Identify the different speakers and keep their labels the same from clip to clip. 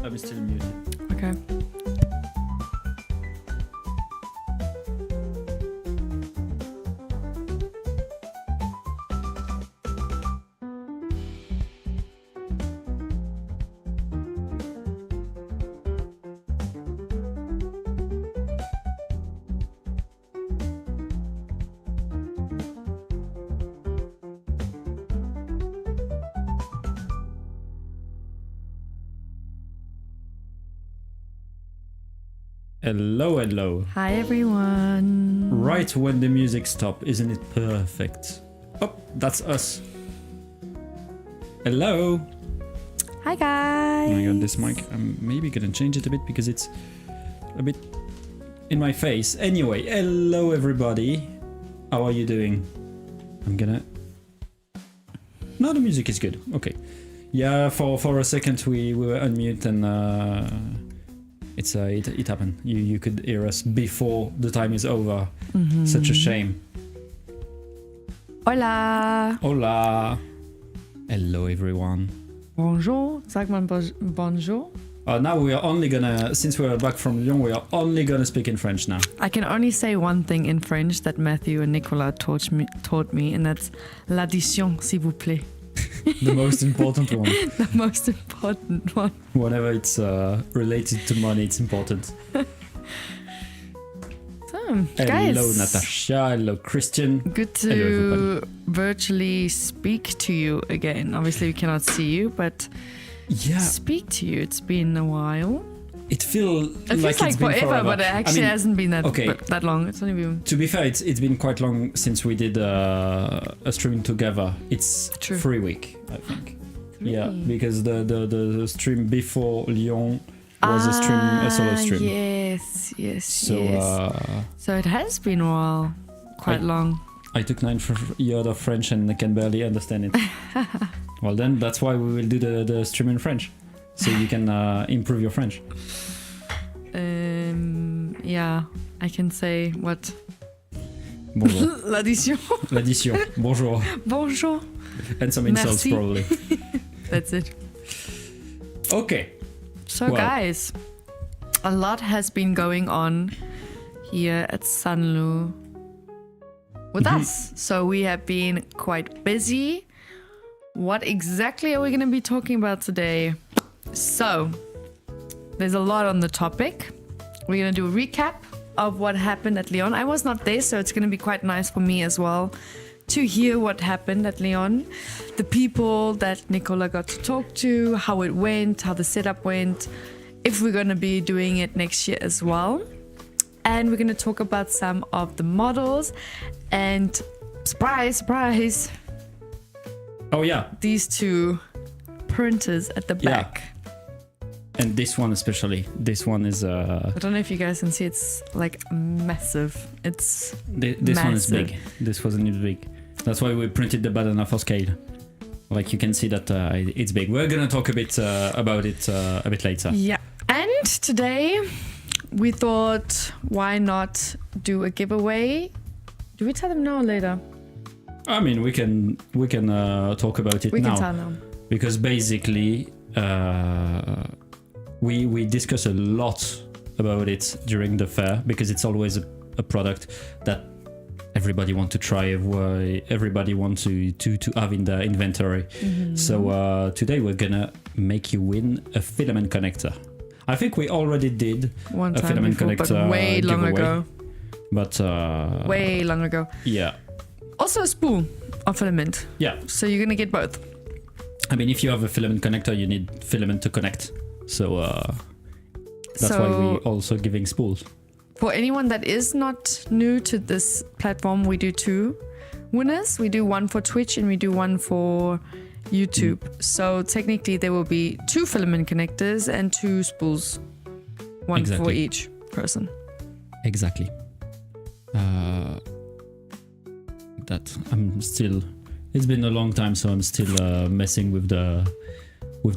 Speaker 1: I'm still muted.
Speaker 2: Okay.
Speaker 1: Hello, hello.
Speaker 2: Hi everyone.
Speaker 1: Right when the music stops, isn't it perfect? Oh, that's us. Hello.
Speaker 2: Hi guys.
Speaker 1: I got this mic. I'm maybe gonna change it a bit because it's a bit in my face. Anyway, hello everybody. How are you doing? I'm gonna... No, the music is good. Okay. Yeah, for a second we were unmute and it happened. You could hear us before the time is over.
Speaker 2: Mm-hmm.
Speaker 1: Such a shame.
Speaker 2: Hola.
Speaker 1: Hola. Hello everyone.
Speaker 2: Bonjour. Sag mal bonjour.
Speaker 1: Now we are only gonna, since we're back from Lyon, we are only gonna speak in French now.
Speaker 2: I can only say one thing in French that Matthew and Nicola taught me, and that's l'addition, s'il vous plaît.
Speaker 1: The most important one.
Speaker 2: The most important one.
Speaker 1: Whenever it's related to money, it's important.
Speaker 2: So,
Speaker 1: Hello
Speaker 2: guys.
Speaker 1: Natasha, hello Christian.
Speaker 2: Good
Speaker 1: Hello,
Speaker 2: to
Speaker 1: everybody.
Speaker 2: virtually speak to you again. Obviously, we cannot see you, but
Speaker 1: Yeah,
Speaker 2: speak to you. It's been a while.
Speaker 1: it feels
Speaker 2: It feels like
Speaker 1: it's been
Speaker 2: forever, but it actually hasn't been that
Speaker 1: okay.
Speaker 2: that long. It's only been
Speaker 1: To be fair, it's been quite long since we did a stream together. It's
Speaker 2: True.
Speaker 1: 3 weeks, I think.
Speaker 2: 3.
Speaker 1: Yeah, because the stream before Lyon was a solo stream.
Speaker 2: Yes.
Speaker 1: So
Speaker 2: So it has been a while, quite long.
Speaker 1: I took 9 years of French and I can barely understand it. Well then, that's why we will do the stream in French, so you can improve your French.
Speaker 2: Yeah, I can say what?
Speaker 1: Bonjour.
Speaker 2: L'addition.
Speaker 1: L'addition. Bonjour.
Speaker 2: Bonjour.
Speaker 1: And some insults
Speaker 2: Merci.
Speaker 1: probably.
Speaker 2: That's it.
Speaker 1: Okay.
Speaker 2: So
Speaker 1: Well.
Speaker 2: guys, a lot has been going on here at Sanlu with us. So we have been quite busy. What exactly are we going to be talking about today? So there's a lot on the topic. We're going to do a recap of what happened at Lyon. I was not there, so it's going to be quite nice for me as well to hear what happened at Lyon, the people that Nicola got to talk to, how it went, how the setup went, if we're going to be doing it next year as well. And we're going to talk about some of the models and surprise, surprise.
Speaker 1: Oh yeah.
Speaker 2: These two printers at the back.
Speaker 1: And this one especially. This one is
Speaker 2: I don't know if you guys can see, it's like massive. It's
Speaker 1: this
Speaker 2: massive.
Speaker 1: one is big. This wasn't even big. That's why we printed the banana for scale. Like you can see that it's big. We're gonna talk a bit about it a bit later.
Speaker 2: Yeah. And today we thought, why not do a giveaway? Do we tell them now or later?
Speaker 1: I mean, we can talk about it now.
Speaker 2: We can tell now.
Speaker 1: Because basically, we discuss a lot about it during the fair, because it's always a product that everybody want to try, everybody want to have in their inventory. Mm-hmm. So today we're gonna make you win a filament connector. I think we already did
Speaker 2: one
Speaker 1: a
Speaker 2: time
Speaker 1: filament
Speaker 2: before,
Speaker 1: connector
Speaker 2: but way long
Speaker 1: giveaway.
Speaker 2: ago.
Speaker 1: But
Speaker 2: way long ago.
Speaker 1: Yeah.
Speaker 2: Also a spool of filament.
Speaker 1: Yeah.
Speaker 2: So you're gonna get both.
Speaker 1: I mean, if you have a filament connector, you need filament to connect. So that's why we're also giving spools.
Speaker 2: For anyone that is not new to this platform, we do two winners. We do one for Twitch and we do one for YouTube. So technically there will be 2 filament connectors and 2 spools. One for each person.
Speaker 1: Exactly. That I'm still... It's been a long time, so I'm still messing with the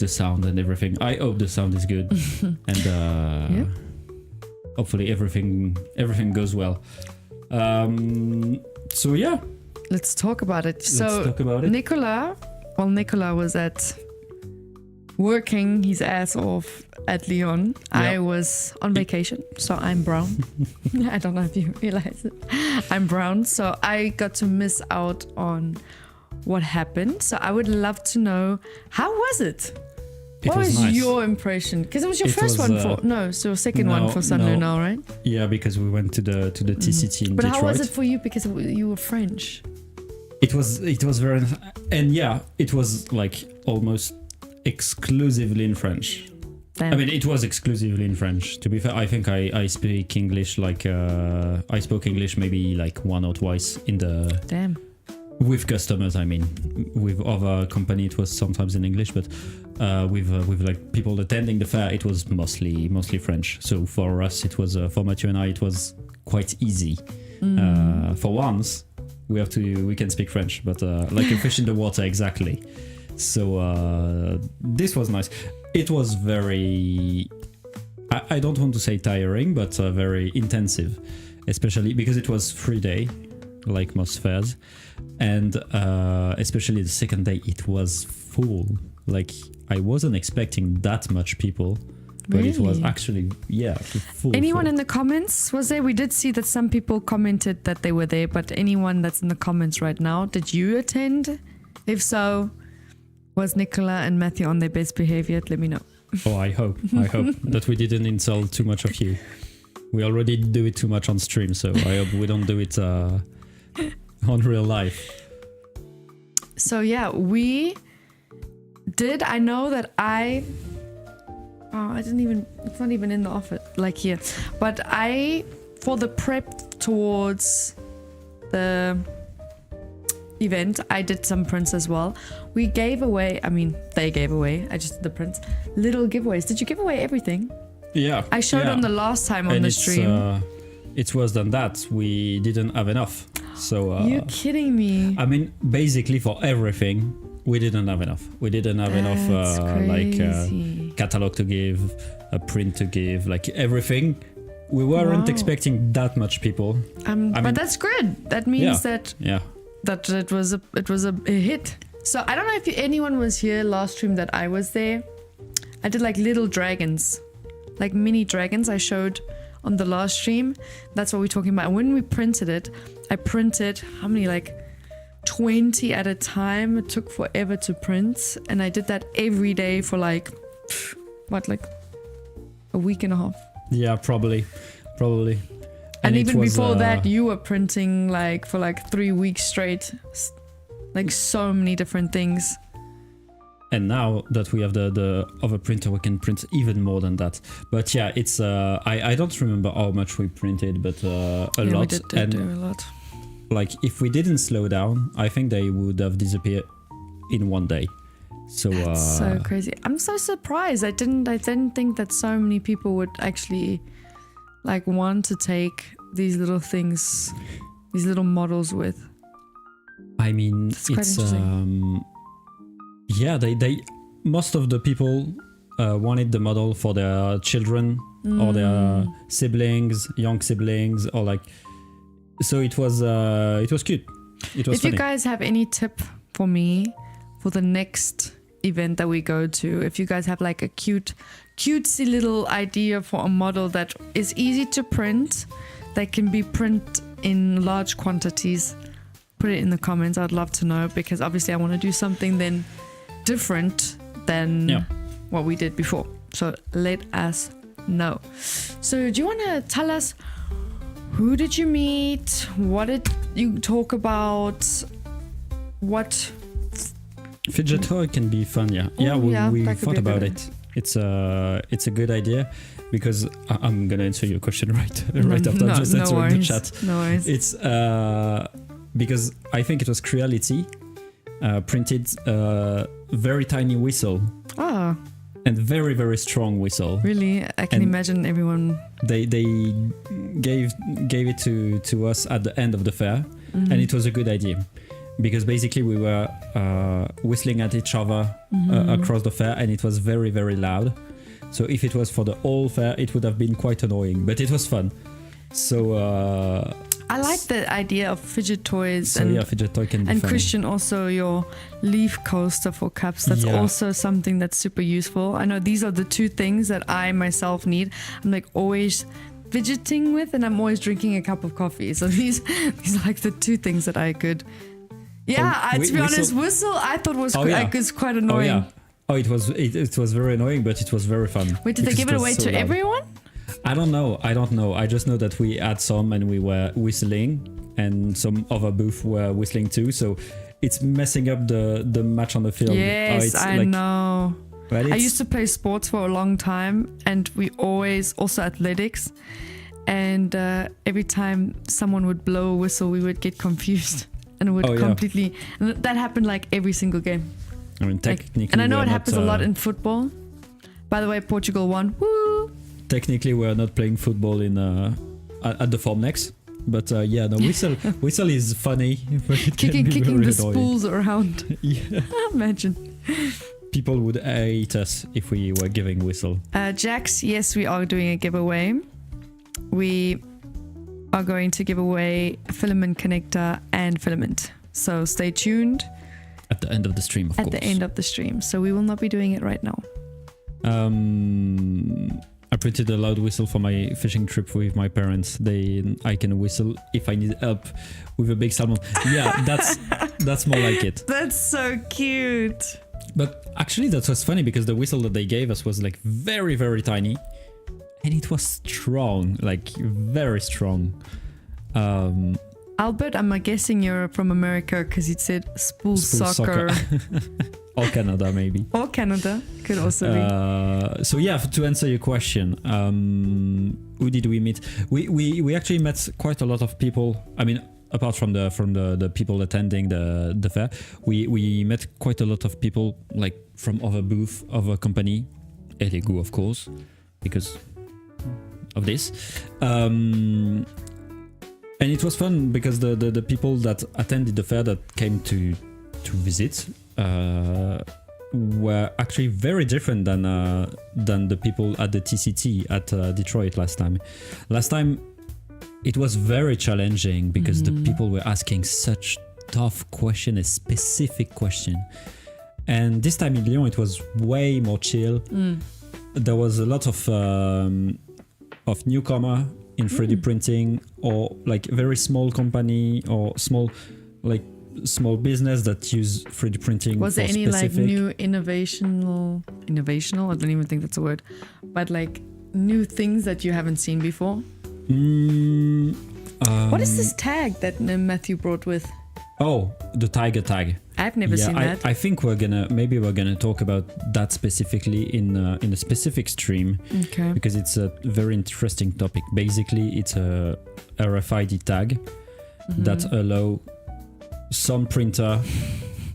Speaker 1: sound and everything. I hope the sound is good. And hopefully everything goes well. So yeah.
Speaker 2: Let's talk about it.
Speaker 1: Let's talk about it.
Speaker 2: Nicola was working his ass off at Lyon. Yep. I was on vacation, so I'm brown. I don't know if you realize it. I'm brown, so I got to miss out on what happened. So I would love to know, how was it? What was
Speaker 1: nice.
Speaker 2: Your impression? Because it was your first one for... No, so second one for Sunlu now, right?
Speaker 1: Yeah, because we went to the TCT in
Speaker 2: but
Speaker 1: Detroit.
Speaker 2: How was it for you? Because you were French.
Speaker 1: It was very... And yeah, it was like almost exclusively in French.
Speaker 2: Damn.
Speaker 1: I mean, it was exclusively in French. To be fair, I think I speak English like... I spoke English maybe like 1 or twice in the...
Speaker 2: Damn.
Speaker 1: With customers, I mean. With other company, it was sometimes in English, but with like people attending the fair, it was mostly French. So for us, it was for Mathieu and I, it was quite easy. For once, we can speak French, but like a fish in the water, exactly. So this was nice. It was very... I don't want to say tiring, but very intensive, especially because it was 3 day, like most fairs. And especially the second day, it was full. Like, I wasn't expecting that much people, but
Speaker 2: really?
Speaker 1: It was actually, full.
Speaker 2: Anyone
Speaker 1: full.
Speaker 2: in the comments was there? We did see that some people commented that they were there, but anyone that's in the comments right now, did you attend? If so, was Nicola and Matthew on their best behavior? Let me know.
Speaker 1: Oh, I hope that we didn't insult too much of you. We already do it too much on stream, so I hope we don't do it on real life.
Speaker 2: So yeah, we did. I know that I didn't even, it's not even in the office, like here. But for the prep towards the event, I did some prints as well. They gave away, I just did the prints. Little giveaways. Did you give away everything?
Speaker 1: Yeah.
Speaker 2: I showed on the last time on the stream.
Speaker 1: It's worse than that. We didn't have enough. So
Speaker 2: you kidding me?
Speaker 1: I mean, basically for everything, we didn't have enough. We didn't have enough like catalog to give, a print to give, like everything. We weren't expecting that much people.
Speaker 2: But that's good. That means that it was a hit. So I don't know if anyone was here last stream that I was there. I did like little dragons, like mini dragons. I showed on the last stream. That's what we're talking about. And when we printed it, I printed how many, like 20 at a time. It took forever to print, and I did that every day for like a week and a half.
Speaker 1: Yeah, probably.
Speaker 2: And
Speaker 1: it
Speaker 2: even
Speaker 1: was,
Speaker 2: before that, you were printing like for like 3 weeks straight, like so many different things.
Speaker 1: And now that we have the other printer, we can print even more than that. But yeah, it's I don't remember how much we printed, but a lot.
Speaker 2: We did do a lot.
Speaker 1: Like if we didn't slow down, I think they would have disappeared in one day. So
Speaker 2: That's so crazy. I'm so surprised. I didn't think that so many people would actually like want to take these little things, these little models with.
Speaker 1: I mean,
Speaker 2: That's quite
Speaker 1: it's
Speaker 2: interesting.
Speaker 1: yeah, they most of the people wanted the model for their children or their siblings, young siblings, or like. So it was cute. It was
Speaker 2: If
Speaker 1: funny.
Speaker 2: you guys have any tip for me for the next event that we go to, if you guys have like a cutesy little idea for a model that is easy to print, that can be printed in large quantities, put it in the comments. I'd love to know, because obviously I want to do something then different than what we did before. So let us know. So do you want to tell us, who did you meet? What did you talk about? What?
Speaker 1: Fidget toy can be fun, yeah. We thought about it. It's a good idea, because I'm gonna answer your question right after I'm just answering the chat.
Speaker 2: No worries.
Speaker 1: It's because I think it was Creality printed a very tiny whistle.
Speaker 2: Oh,
Speaker 1: And very, very strong whistle.
Speaker 2: really? I can imagine everyone.
Speaker 1: They gave it to us at the end of the fair, and it was a good idea, because basically we were whistling at each other across the fair, and it was very, very loud. So if it was for the whole fair, it would have been quite annoying, but it was fun. So
Speaker 2: I like the idea of fidget toys.
Speaker 1: so yeah, fidget toy can be
Speaker 2: And
Speaker 1: funny.
Speaker 2: Christian, also your leaf coaster for cups. That's also something that's super useful. I know these are the two things that I myself need. I'm like always fidgeting with, and I'm always drinking a cup of coffee. So these are like the two things that I could. Yeah, to be honest, whistle I thought was quite annoying.
Speaker 1: Oh yeah. Oh, it was very annoying, but it was very fun.
Speaker 2: Wait, did they give it away to everyone?
Speaker 1: I don't know. I just know that we had some and we were whistling, and some other booth were whistling too. So it's messing up the match on the field.
Speaker 2: Yes, I know.
Speaker 1: Well,
Speaker 2: I used to play sports for a long time, and we always also athletics. And every time someone would blow a whistle, we would get confused and would completely. And that happened like every single game.
Speaker 1: I mean, technically,
Speaker 2: and I know it happens a lot in football. By the way, Portugal won. Woo!
Speaker 1: Technically, we're not playing football in at the Formnex, but whistle is funny. But it
Speaker 2: kicking
Speaker 1: can be
Speaker 2: the
Speaker 1: very
Speaker 2: spools around.
Speaker 1: Yeah,
Speaker 2: Imagine.
Speaker 1: People would hate us if we were giving whistle.
Speaker 2: Jax, yes, we are doing a giveaway. We are going to give away a filament connector and filament. So stay tuned.
Speaker 1: At the end of the stream, of course.
Speaker 2: At the end of the stream. So we will not be doing it right now.
Speaker 1: I printed a loud whistle for my fishing trip with my parents. I can whistle if I need help with a big salmon. Yeah, that's more like it.
Speaker 2: That's so cute.
Speaker 1: But actually, that was funny, because the whistle that they gave us was like very, very tiny, and it was strong, like very strong.
Speaker 2: Albert, I'm guessing you're from America, because it said spool soccer.
Speaker 1: Or Canada, maybe.
Speaker 2: Or Canada, could also be.
Speaker 1: So yeah, to answer your question, who did we meet? We actually met quite a lot of people. I mean, apart from the people attending the fair, we met quite a lot of people, like from other booth, other company, Elegu, of course, because of this. And it was fun, because the people that attended the fair, that came to visit, were actually very different than the people at the TCT at Detroit last time. Last time it was very challenging, because the people were asking such tough question, a specific question. And this time in Lyon it was way more chill. There was a lot of newcomer in 3D printing, or like very small company, or small business that use 3D printing.
Speaker 2: Was there any like new innovational? I don't even think that's a word, but like new things that you haven't seen before. What is this tag that Matthew brought with?
Speaker 1: Oh, the tiger tag.
Speaker 2: I've never seen that.
Speaker 1: I think we're gonna talk about that specifically in a specific stream.
Speaker 2: Okay.
Speaker 1: Because it's a very interesting topic. Basically, it's a RFID tag that allow some printer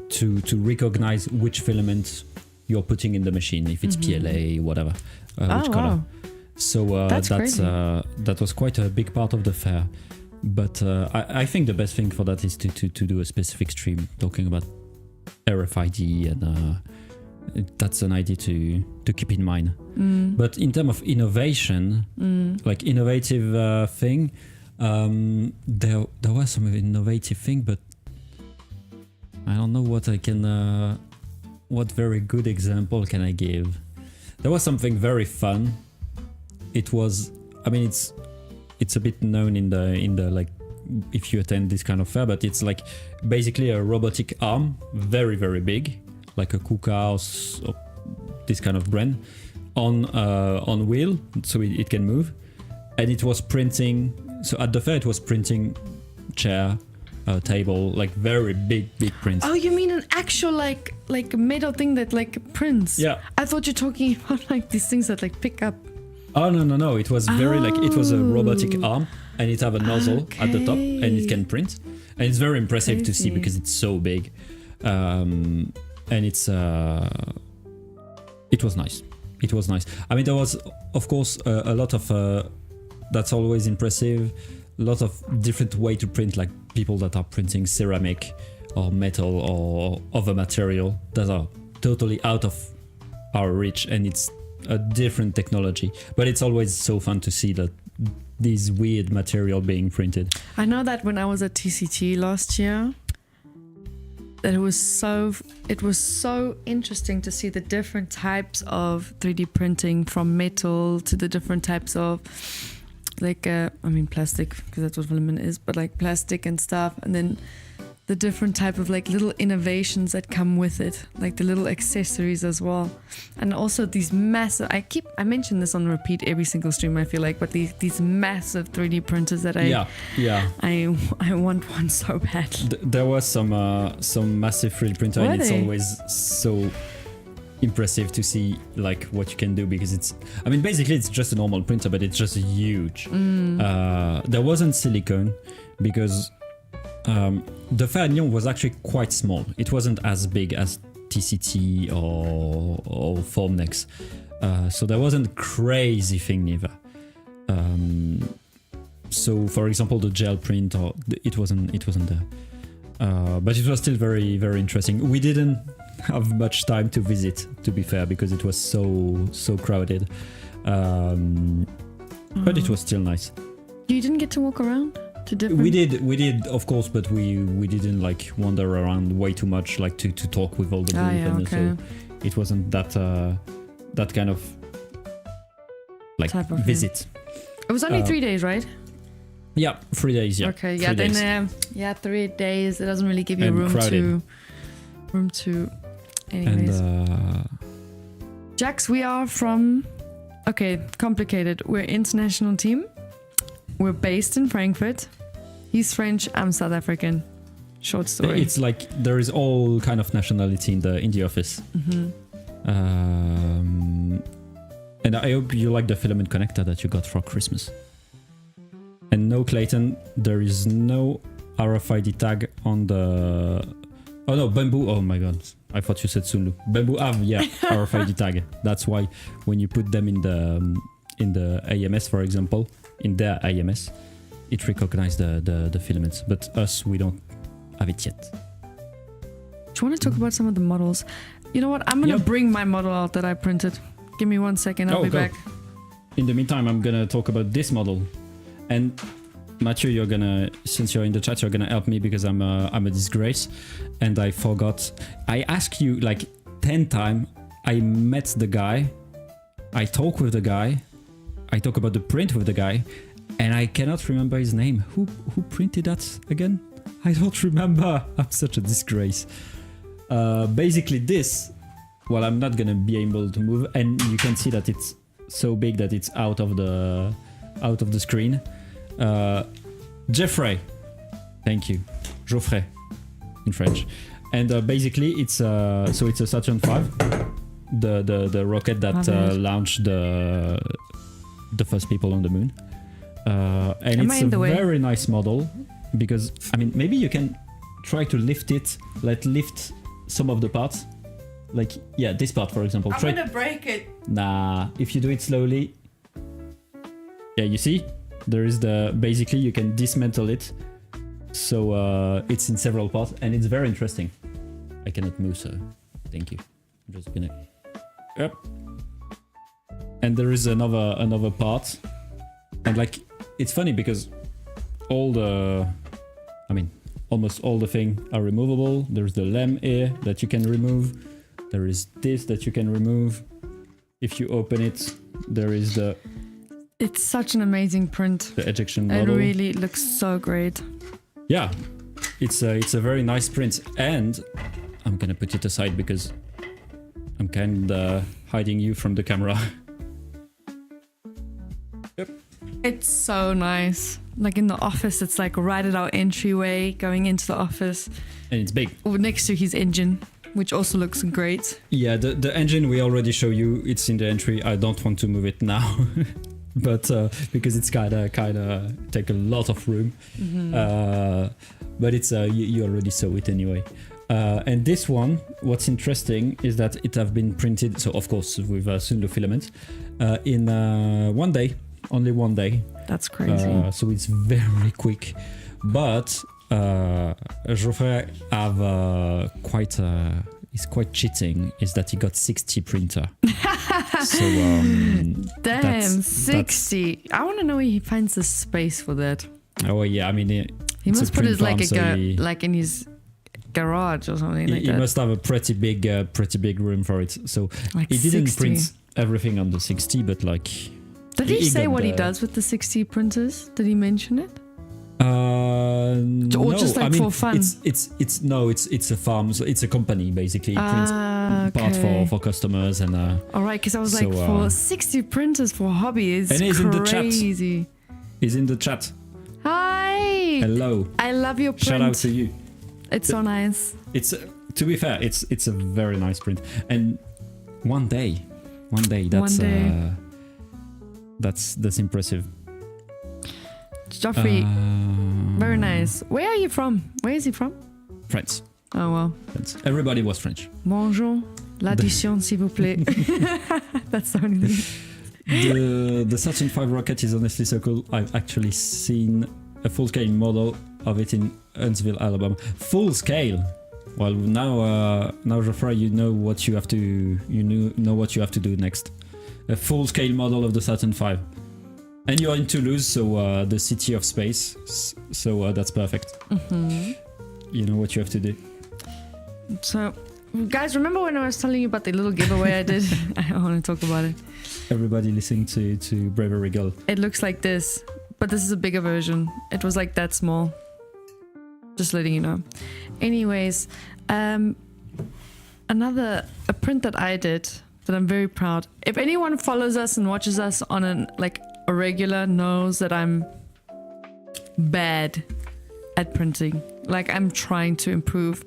Speaker 1: to recognize which filament you're putting in the machine, if it's PLA, whatever, which color.
Speaker 2: Wow.
Speaker 1: So that was quite a big part of the fair. But I think the best thing for that is to do a specific stream talking about RFID, and that's an idea to keep in mind. But in terms of innovation, like innovative thing, there was some innovative thing, but I don't know what very good example can I give. There was something very fun. It was, I mean, it's a bit known in the like, if you attend this kind of fair, but it's like basically a robotic arm, very, very big, like a KUKA or this kind of brand, on wheel, so it can move. And it was printing, so at the fair it was printing chair, table, like very big prints.
Speaker 2: Oh, you mean an actual like metal thing that like prints?
Speaker 1: Yeah.
Speaker 2: I thought you're talking about like these things that like pick up.
Speaker 1: Oh no! It was very like it was a robotic arm, and it have a nozzle at the top, and it can print, and it's very impressive to see because it's so big, and it was nice. It was nice. I mean, there was of course a lot of that's always impressive. A lot of different way to print, like people that are printing ceramic or metal or other material that are totally out of our reach, and it's a different technology, but it's always so fun to see that these weird material being printed.
Speaker 2: I know that when I was at TCT last year, that it was so interesting to see the different types of 3D printing, from metal to the different types of like I mean plastic, because that's what filament is, but like plastic and stuff, and then the different type of like little innovations that come with it, like the little accessories as well. And also these massive, I mention this on repeat every single stream, I feel like, but these massive 3D printers that I want one so bad.
Speaker 1: There was some massive 3D printer, and it's always so impressive to see like what you can do, because it's, I mean, basically it's just a normal printer, but it's just huge. There wasn't silicone because the fair in Lyon was actually quite small. It wasn't as big as TCT or Formnex, so there wasn't crazy thing neither. So for example, the gel print, it wasn't there, but it was still very, very interesting. We didn't have much time to visit, to be fair, because it was so crowded, but it was still nice.
Speaker 2: You didn't get to walk around to different...
Speaker 1: We did, of course, but we didn't like wander around way too much, like to talk with all the booth, so it wasn't that kind of like
Speaker 2: type of
Speaker 1: visit.
Speaker 2: It was only 3 days, right?
Speaker 1: Yeah, 3 days. Yeah.
Speaker 2: Okay. Yeah. Then 3 days. It doesn't really give you room to. Anyways.
Speaker 1: And
Speaker 2: Jax, we are from. Okay, complicated. We're international team. We're based in Frankfurt. He's French. I'm South African. Short story.
Speaker 1: It's like there is all kind of nationality in the office. And I hope you like the filament connector that you got for Christmas. And no, Clayton, there is no RFID tag on the... Oh no, Bamboo. Oh my god, I thought you said Sunlu. Bamboo have, RFID tag. That's why when you put them in the AMS, for example, in their AMS, it recognizes the filaments. But us, we don't have it yet.
Speaker 2: Do you want to talk about some of the models? You know what? I'm going to bring my model out that I printed. Give me 1 second, I'll be back.
Speaker 1: In the meantime, I'm going to talk about this model. And Mathieu, you're gonna, since you're in the chat, you're gonna help me because I'm a disgrace, and I forgot. I asked you like 10 times. I met the guy, I talk with the guy, I talk about the print with the guy, and I cannot remember his name. Who printed that again? I don't remember. I'm such a disgrace. Basically this, well, I'm not gonna be able to move, and you can see that it's so big that it's out of the screen. Geoffrey. Thank you. Geoffrey in French. And basically it's so it's a Saturn V, the rocket that launched the first people on the moon. And it's a very nice model because I mean maybe you can try to lift it, lift some of the parts. Like yeah, this part for example.
Speaker 2: I'm gonna break it.
Speaker 1: Nah, if you do it slowly. Yeah, you see? There is basically you can dismantle it. So it's in several parts and it's very interesting. I cannot move, so thank you. I'm just gonna up. And there is another part. And like it's funny because almost all the things are removable. There's the lamp here that you can remove. There is this that you can remove. If you open it, there is
Speaker 2: It's such an amazing print.
Speaker 1: The ejection model.
Speaker 2: It really looks so great.
Speaker 1: Yeah, it's a very nice print, and I'm gonna put it aside because I'm kind of hiding you from the camera. Yep.
Speaker 2: It's so nice. Like in the office, it's like right at our entryway going into the office.
Speaker 1: And it's big.
Speaker 2: Next to his engine, which also looks great.
Speaker 1: Yeah, the engine we already show you. It's in the entry. I don't want to move it now. But because it's kind of take a lot of room, but it's you already saw it anyway. And this one, what's interesting is that it have been printed, so of course with Sunlo filament, in one day, only one day.
Speaker 2: That's crazy.
Speaker 1: So it's very quick, but Geoffrey have is quite cheating. Is that he got 60 printer? So
Speaker 2: damn, 60. I want to know where he finds the space for that.
Speaker 1: Oh yeah, I mean
Speaker 2: he must put it like like in his garage or something like that.
Speaker 1: He must have a pretty big room for it. So
Speaker 2: like
Speaker 1: he didn't
Speaker 2: 60.
Speaker 1: print everything on the 60, but like.
Speaker 2: Did he say what he does with the 60 printers? Did he mention it?
Speaker 1: Or
Speaker 2: no, just like for fun.
Speaker 1: It's a farm. So it's a company basically. It prints parts for customers and.
Speaker 2: All right, because I was like, for 60 printers for hobby is crazy.
Speaker 1: In the chat. He's in the chat.
Speaker 2: Hi.
Speaker 1: Hello.
Speaker 2: I love your print.
Speaker 1: Shout out to you.
Speaker 2: It's so nice.
Speaker 1: It's to be fair, it's a very nice print. And one day, that's impressive.
Speaker 2: Geoffrey, very nice. Where are you from? Where is he from?
Speaker 1: France.
Speaker 2: Oh well.
Speaker 1: France. Everybody was French.
Speaker 2: Bonjour, l'addition s'il vous plaît. That's the only thing.
Speaker 1: The Saturn V rocket is honestly so cool. I've actually seen a full-scale model of it in Huntsville, Alabama. Full scale. Well, now Geoffrey, you know what you have to do next. A full-scale model of the Saturn V. And you're in Toulouse, so the city of space. So that's perfect. You know what you have to do.
Speaker 2: So, guys, remember when I was telling you about the little giveaway I did? I want to talk about it.
Speaker 1: Everybody listening to Bravery Girl.
Speaker 2: It looks like this, but this is a bigger version. It was like that small. Just letting you know. Anyways, a print that I did that I'm very proud. If anyone follows us and watches us on a regular knows that I'm bad at printing. Like I'm trying to improve.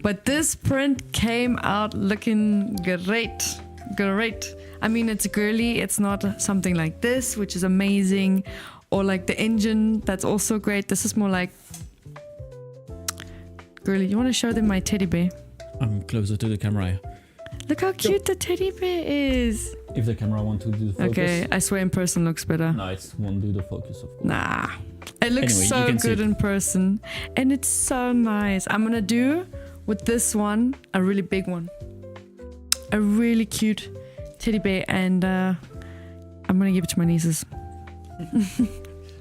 Speaker 2: But this print came out looking great. Great. I mean, it's girly. It's not something like this, which is amazing. Or like the engine, that's also great. This is more like girly. You want to show them my teddy bear? I'm
Speaker 1: closer to the camera.
Speaker 2: Look how cute the teddy bear is.
Speaker 1: If the camera wants to do the focus.
Speaker 2: Okay, I swear in person looks better.
Speaker 1: No, it won't do the focus, of course.
Speaker 2: Nah. It looks so good in person. And it's so nice. I'm gonna do, with this one, a really big one. A really cute teddy bear. And I'm gonna give it to my nieces.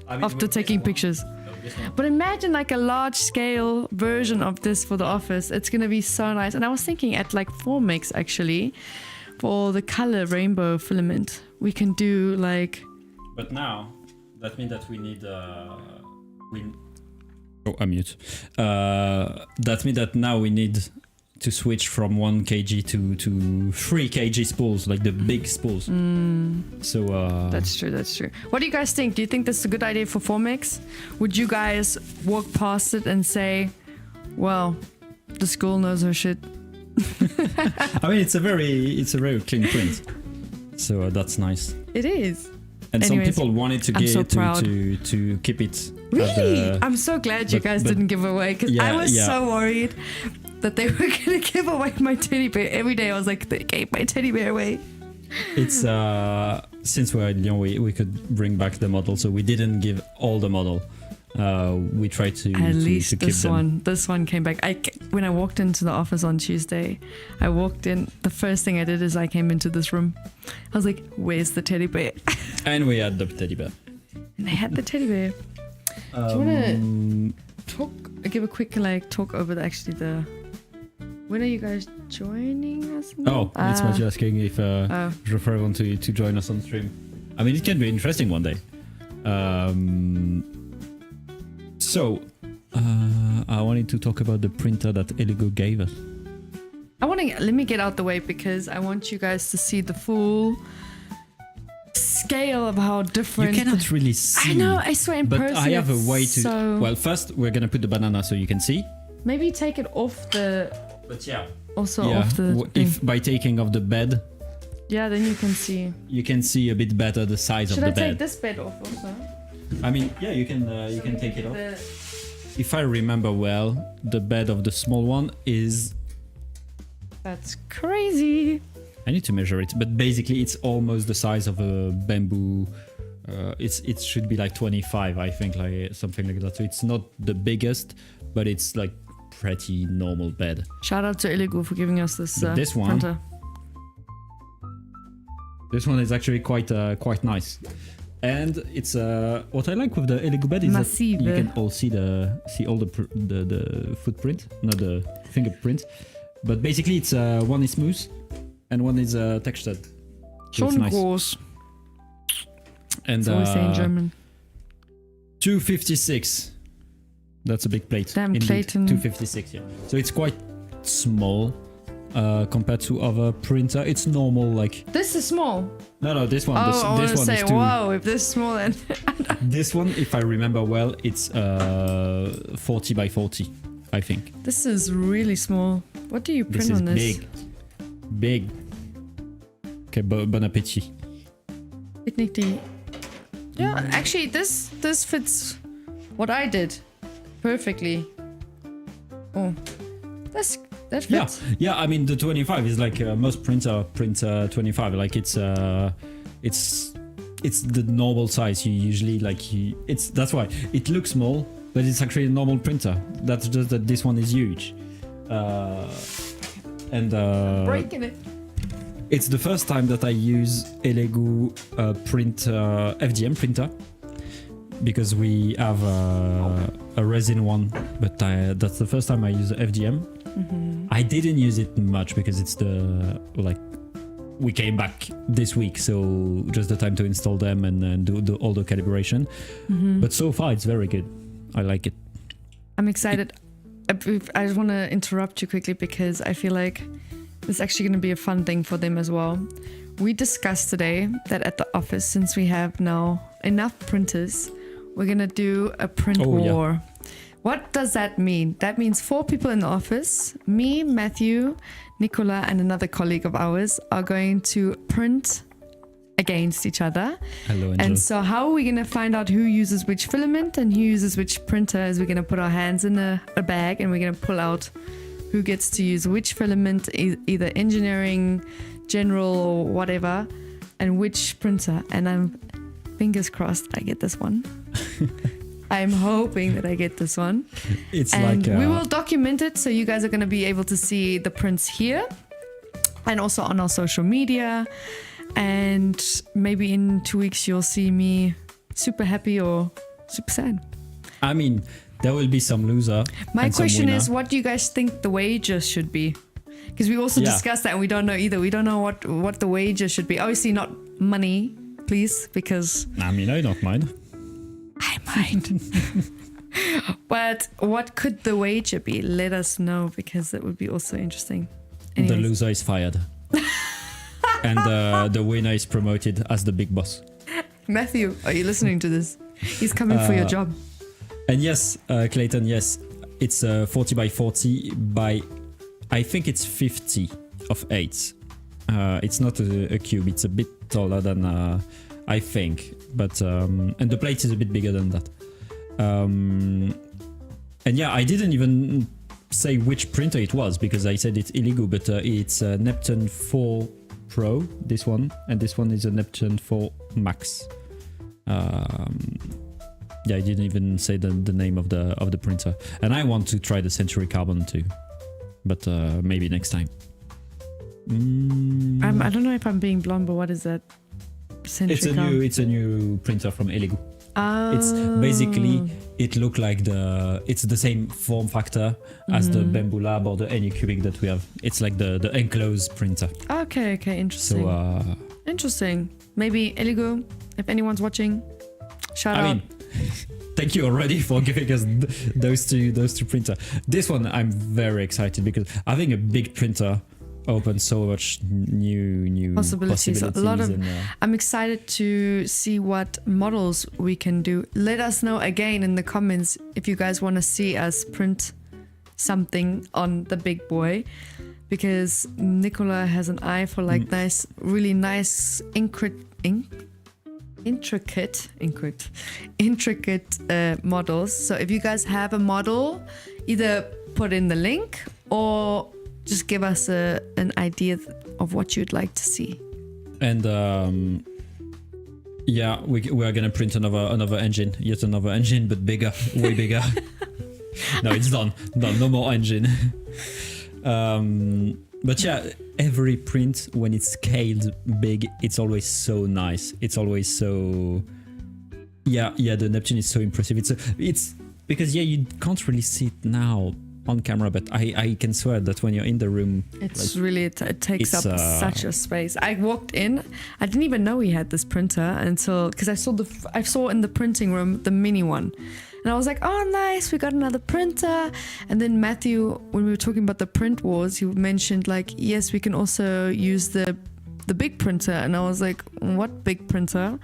Speaker 2: After taking pictures. But imagine like a large scale version of this for the office. It's gonna be so nice. And I was thinking at like Formix actually, for the color rainbow filament, we can do like.
Speaker 1: But now that means that we need Oh, I'm mute. That means that now we need to switch from 1 kg to 3 kg spools, like the big spools. So
Speaker 2: That's true. What do you guys think? Do you think this is a good idea for Formex? Would you guys walk past it and say, well, the school knows her shit?
Speaker 1: I mean, it's a very clean print, so that's nice.
Speaker 2: It is.
Speaker 1: And
Speaker 2: Anyways,
Speaker 1: some people wanted to
Speaker 2: I'm so
Speaker 1: get
Speaker 2: proud.
Speaker 1: to keep it.
Speaker 2: Really? I'm so glad you guys
Speaker 1: but-
Speaker 2: didn't give away, because I
Speaker 1: Yeah,
Speaker 2: was
Speaker 1: yeah.
Speaker 2: so worried that they were gonna give away my teddy bear. Every day I was like, they gave my teddy bear away.
Speaker 1: It's since we're in Lyon, we could bring back the model, so we didn't give all the model. We tried to
Speaker 2: At least
Speaker 1: keep
Speaker 2: this
Speaker 1: them.
Speaker 2: this one came back. When I walked into the office on Tuesday, I walked in. The first thing I did is I came into this room. I was like, "Where's the teddy bear?"
Speaker 1: And we had the teddy bear.
Speaker 2: And they had the teddy bear. Do you wanna give a quick talk over the. When are you guys joining us?
Speaker 1: Oh, it's much asking if Geoffrey want to join us on stream. I mean, it can be interesting one day. So, I wanted to talk about the printer that Eligo gave us.
Speaker 2: Let me get out the way because I want you guys to see the full scale of how different.
Speaker 1: You cannot really see.
Speaker 2: I know, I swear in
Speaker 1: but
Speaker 2: person.
Speaker 1: I have a way to.
Speaker 2: So
Speaker 1: Well, first we're gonna put the banana so you can see.
Speaker 2: maybe take it off the.
Speaker 1: But yeah.
Speaker 2: Also off the.
Speaker 1: If by taking off the bed,
Speaker 2: Yeah, then you can see.
Speaker 1: you can see a bit better the size
Speaker 2: Should
Speaker 1: of
Speaker 2: I
Speaker 1: the
Speaker 2: take
Speaker 1: bed.
Speaker 2: this bed off also?
Speaker 1: I mean, yeah, you can take it off. If I remember well, the bed of the small one is.
Speaker 2: That's crazy.
Speaker 1: I need to measure it, but basically it's almost the size of a bamboo. It should be like 25, I think, like something like that. So it's not the biggest, but it's like pretty normal bed.
Speaker 2: Shout out to Eligo for giving us this,
Speaker 1: But this one-
Speaker 2: printer.
Speaker 1: This one is actually quite nice, and it's what I like with the Eligo bed is
Speaker 2: Massive.
Speaker 1: that you can all see all the footprint, not the fingerprint, but basically it's one is smooth and one is textured. So it's
Speaker 2: Schon
Speaker 1: nice.
Speaker 2: groß.
Speaker 1: And
Speaker 2: That's what we say in German.
Speaker 1: 256. That's a big plate.
Speaker 2: Damn,
Speaker 1: Indeed.
Speaker 2: Clayton.
Speaker 1: 256, yeah. So it's quite small compared to other printer. It's normal, like
Speaker 2: This is small.
Speaker 1: no, this one.
Speaker 2: Oh, I
Speaker 1: this
Speaker 2: want to
Speaker 1: one
Speaker 2: say,
Speaker 1: is too.
Speaker 2: wow, if this is small, then
Speaker 1: This one, if I remember well, it's 40 by 40, I think.
Speaker 2: this is really small. What do you print
Speaker 1: This is
Speaker 2: on this?
Speaker 1: big. Okay, bon appétit.
Speaker 2: Technically, yeah. Actually, this fits what I did perfectly. Oh, that fits.
Speaker 1: Yeah. I mean, the 25 is like most printer print 25. Like it's the normal size. You usually that's why it looks small, but it's actually a normal printer. That's just that this one is huge.
Speaker 2: Breaking it.
Speaker 1: It's the first time that I use Eligo FDM printer, because we have a resin one, but that's the first time I use FDM.
Speaker 2: Mm-hmm.
Speaker 1: I didn't use it much because it's we came back this week, so just the time to install them and do all the calibration.
Speaker 2: Mm-hmm.
Speaker 1: But so far it's very good. I like it.
Speaker 2: I'm excited. I just want to interrupt you quickly because I feel like this is actually going to be a fun thing for them as well. We discussed today that at the office, since we have now enough printers, we're going to do a print war. Yeah. What does that mean? That means 4 people in the office, me, Matthew, Nicola, and another colleague of ours are going to print against each other.
Speaker 1: Hello, Angel.
Speaker 2: And so how are we going to find out who uses which filament and who uses which printer? Is we're going to put our hands in a bag and we're going to pull out who gets to use which filament, either engineering, general, or whatever, and which printer. And I'm fingers crossed I get this one. I'm hoping that I get this one.
Speaker 1: It's
Speaker 2: and
Speaker 1: like
Speaker 2: we will document it, so you guys are going to be able to see the prints here and also on our social media. And maybe in 2 weeks you'll see me super happy or super sad.
Speaker 1: I mean, there will be some loser.
Speaker 2: My
Speaker 1: and some
Speaker 2: question
Speaker 1: winner.
Speaker 2: is, what do you guys think the wages should be? Because we also discussed that and we don't know either. We don't know what the wages should be. Obviously not money, please, because
Speaker 1: I mean, I don't mind.
Speaker 2: I might. But what could the wager be? Let us know, because it would be also interesting.
Speaker 1: The
Speaker 2: Anyways.
Speaker 1: loser is fired. And the winner is promoted as the big boss.
Speaker 2: Matthew, are you listening to this? He's coming for your job.
Speaker 1: And yes, Clayton, yes, it's 40 by 40 by, I think it's 50 of 8. It's not a cube, it's a bit taller than I think, but and the plate is a bit bigger than that. And yeah, I didn't even say which printer it was because I said it's illegal, but it's a Neptune 4 Pro, this one, and this one is a Neptune 4 Max. Yeah, I didn't even say the name of the printer, and I want to try the Century Carbon too, but maybe next time.
Speaker 2: I don't know if I'm being blonde, but what is that?
Speaker 1: It's a new printer from Elegoo.
Speaker 2: Oh.
Speaker 1: It's basically, it looked like it's the same form factor as the Bamboo Lab or the Anycubic that we have. It's like the enclosed printer.
Speaker 2: Okay, interesting.
Speaker 1: So
Speaker 2: interesting. Maybe Elegoo, if anyone's watching, shout out.
Speaker 1: I mean, thank you already for giving us those two printers. This one I'm very excited because having a big printer opens so much new possibilities.
Speaker 2: A lot of. I'm excited to see what models we can do. Let us know again in the comments if you guys want to see us print something on the big boy, because Nicola has an eye for like really nice intricate models. So if you guys have a model, either put in the link or just give us an idea of what you'd like to see. And
Speaker 1: yeah, we are gonna print another engine, yet another engine, but bigger, way bigger. No, it's done. No more engine. But yeah, every print when it's scaled big, it's always so nice. It's always so yeah. The Neptune is so impressive. It's because you can't really see it now on camera, but I can swear that when you're in the room,
Speaker 2: it's like, really it takes up such a space. I walked in, I didn't even know he had this printer until because I saw in the printing room the mini one, and I was like, oh nice, we got another printer. And then Matthew, when we were talking about the print wars, he mentioned like, yes, we can also use the big printer, and I was like, what big printer?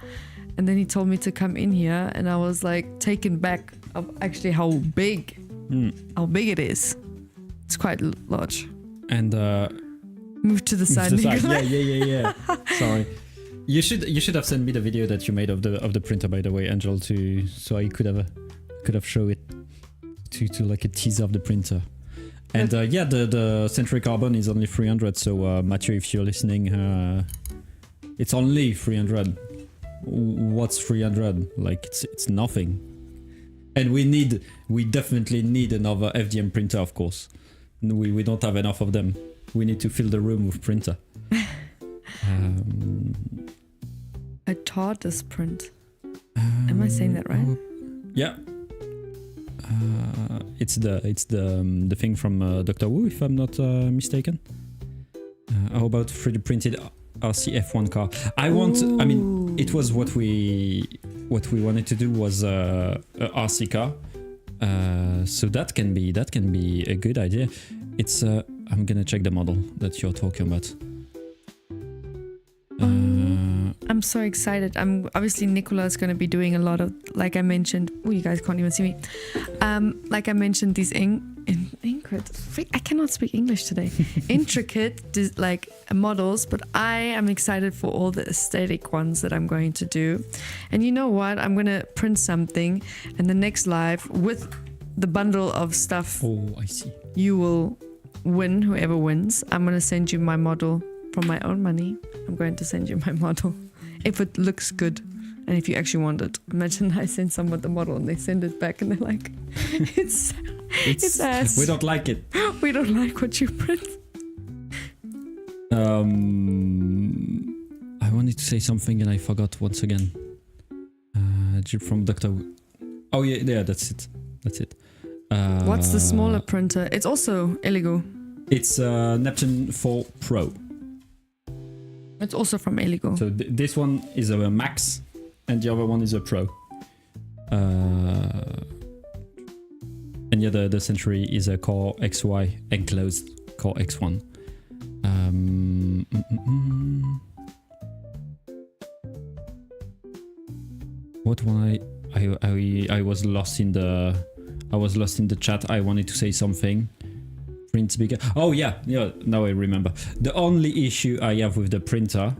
Speaker 2: And then he told me to come in here, and I was like taken back of actually how big it is. It's quite large.
Speaker 1: And
Speaker 2: move to the side.
Speaker 1: Yeah. Sorry. You should have sent me the video that you made of the printer, by the way, Angel, so I could have shown it to like a teaser of the printer. And yeah, the Century Carbon is only 300. So Mathieu, if you're listening, it's only 300. What's 300? Like it's nothing. And we definitely need another FDM printer, of course. We don't have enough of them. We need to fill the room with printer.
Speaker 2: A TARDIS print. Am I saying that right?
Speaker 1: Yeah. It's the thing from Doctor Who, if I'm not mistaken. How about 3D printed RC F1 car? I mean, it was what we wanted to do was a RC car. So that can be a good idea. It's I'm gonna check the model that you're talking about.
Speaker 2: I'm so excited. Obviously Nicola is going to be doing a lot of, like I mentioned. Oh, you guys can't even see me. Like I mentioned, these I cannot speak English today. Intricate like models, but I am excited for all the aesthetic ones that I'm going to do. And you know what? I'm going to print something, and the next live with the bundle of stuff.
Speaker 1: Oh, I see.
Speaker 2: You will win. Whoever wins, I'm going to send you my model. From my own money, I'm going to send you my model. If it looks good and if you actually want it. Imagine I send someone the model and they send it back and they're like, it's ass.
Speaker 1: We don't like it.
Speaker 2: We don't like what you print.
Speaker 1: I wanted to say something and I forgot once again. From Dr. Oh yeah, that's it.
Speaker 2: What's the smaller printer? It's also Elegoo.
Speaker 1: It's Neptune 4 Pro.
Speaker 2: It's also from Elegoo.
Speaker 1: So this one is a Max, and the other one is a Pro. of the century is a Core XY enclosed Core X1. What one I was lost in the chat. I wanted to say something. Print bigger. Oh yeah, now I remember. The only issue I have with the printer,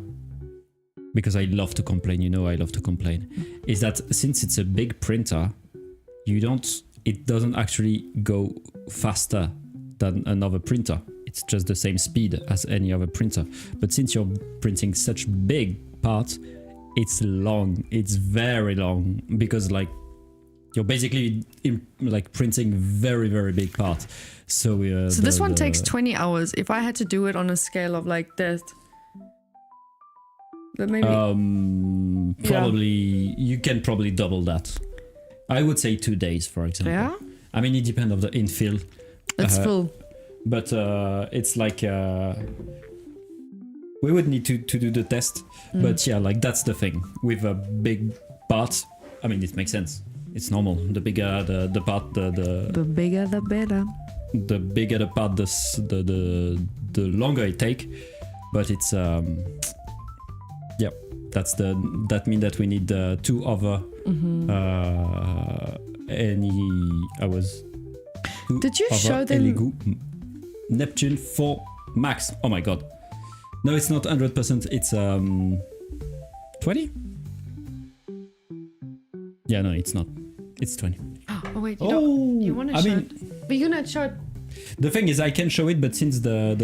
Speaker 1: because I love to complain, I love to complain, is that since it's a big printer, it doesn't actually go faster than another printer. It's just the same speed as any other printer. But since you're printing such big parts, it's long. It's very long, because like you're basically printing very, very big parts. So
Speaker 2: this one takes 20 hours. If I had to do it on a scale of like that, but maybe
Speaker 1: you can probably double that. I would say 2 days, for example.
Speaker 2: Yeah.
Speaker 1: I mean, it depends on the infill.
Speaker 2: It's full.
Speaker 1: But it's like we would need to do the test. But yeah, like that's the thing with a big part. I mean, it makes sense. It's normal. The bigger the part, the
Speaker 2: bigger the better.
Speaker 1: The bigger the part, the longer it take. But it's yeah, that means that we need 2 other
Speaker 2: Did you show them
Speaker 1: Neptune 4 Max? Oh my god. No, it's not 100%, it's 20? Yeah, no, it's not. It's 20.
Speaker 2: Oh wait, you want to show it? But you're not show it.
Speaker 1: The thing is, I can show it, but since the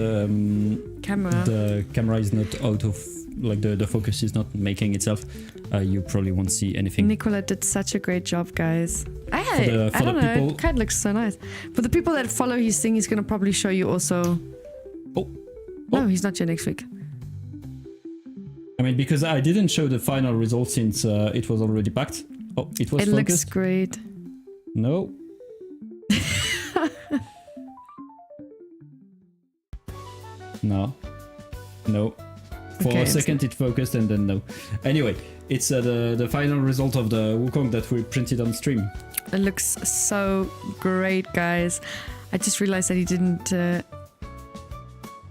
Speaker 1: camera is not out of, like the focus is not making itself, you probably won't see anything.
Speaker 2: Nicola did such a great job, guys. I don't know, it kind of looks so nice. For the people that follow his thing, he's gonna probably show you also. No, he's not here next week.
Speaker 1: I mean, because I didn't show the final result since it was already packed. Oh, it was focused.
Speaker 2: It looks great.
Speaker 1: No. No. For a second it focused and then no. Anyway, it's the final result of the Wukong that we printed on stream.
Speaker 2: It looks so great, guys. I just realized that he didn't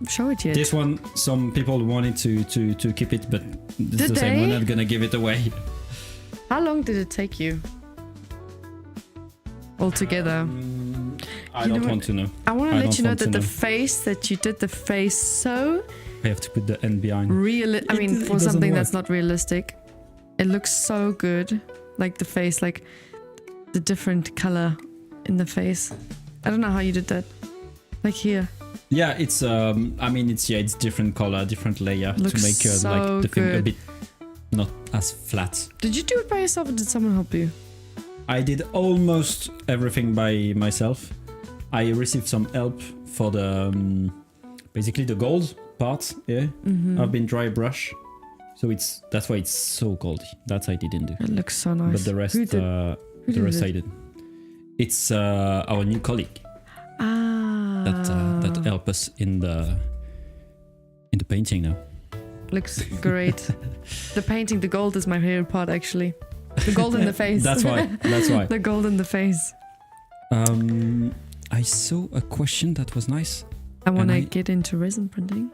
Speaker 2: show it yet.
Speaker 1: This one, some people wanted to keep it, but it's the same. We're not gonna give it away.
Speaker 2: How long did it take you altogether?
Speaker 1: I don't want to know.
Speaker 2: I want to let you know that the face that you did, the face so...
Speaker 1: I have to put the N behind.
Speaker 2: I mean, for something that's not realistic, it looks so good. Like the face, like the different color in the face. I don't know how you did that. Like here.
Speaker 1: Yeah, it's I mean, it's different color, different layer
Speaker 2: looks
Speaker 1: to make
Speaker 2: so
Speaker 1: like the thing a
Speaker 2: good.
Speaker 1: bit not as flat.
Speaker 2: Did you do it by yourself or did someone help you?
Speaker 1: I did almost everything by myself. I received some help for the basically the gold part. Yeah, I've been dry brush, so that's why it's so goldy. That I didn't do.
Speaker 2: It looks so nice.
Speaker 1: But the rest, I did. It's our new colleague that help us in the painting now.
Speaker 2: Looks great. The painting, the gold is my favorite part actually. The gold in the face.
Speaker 1: That's why.
Speaker 2: The gold in the face.
Speaker 1: I saw a question that was nice.
Speaker 2: I want to get into resin printing.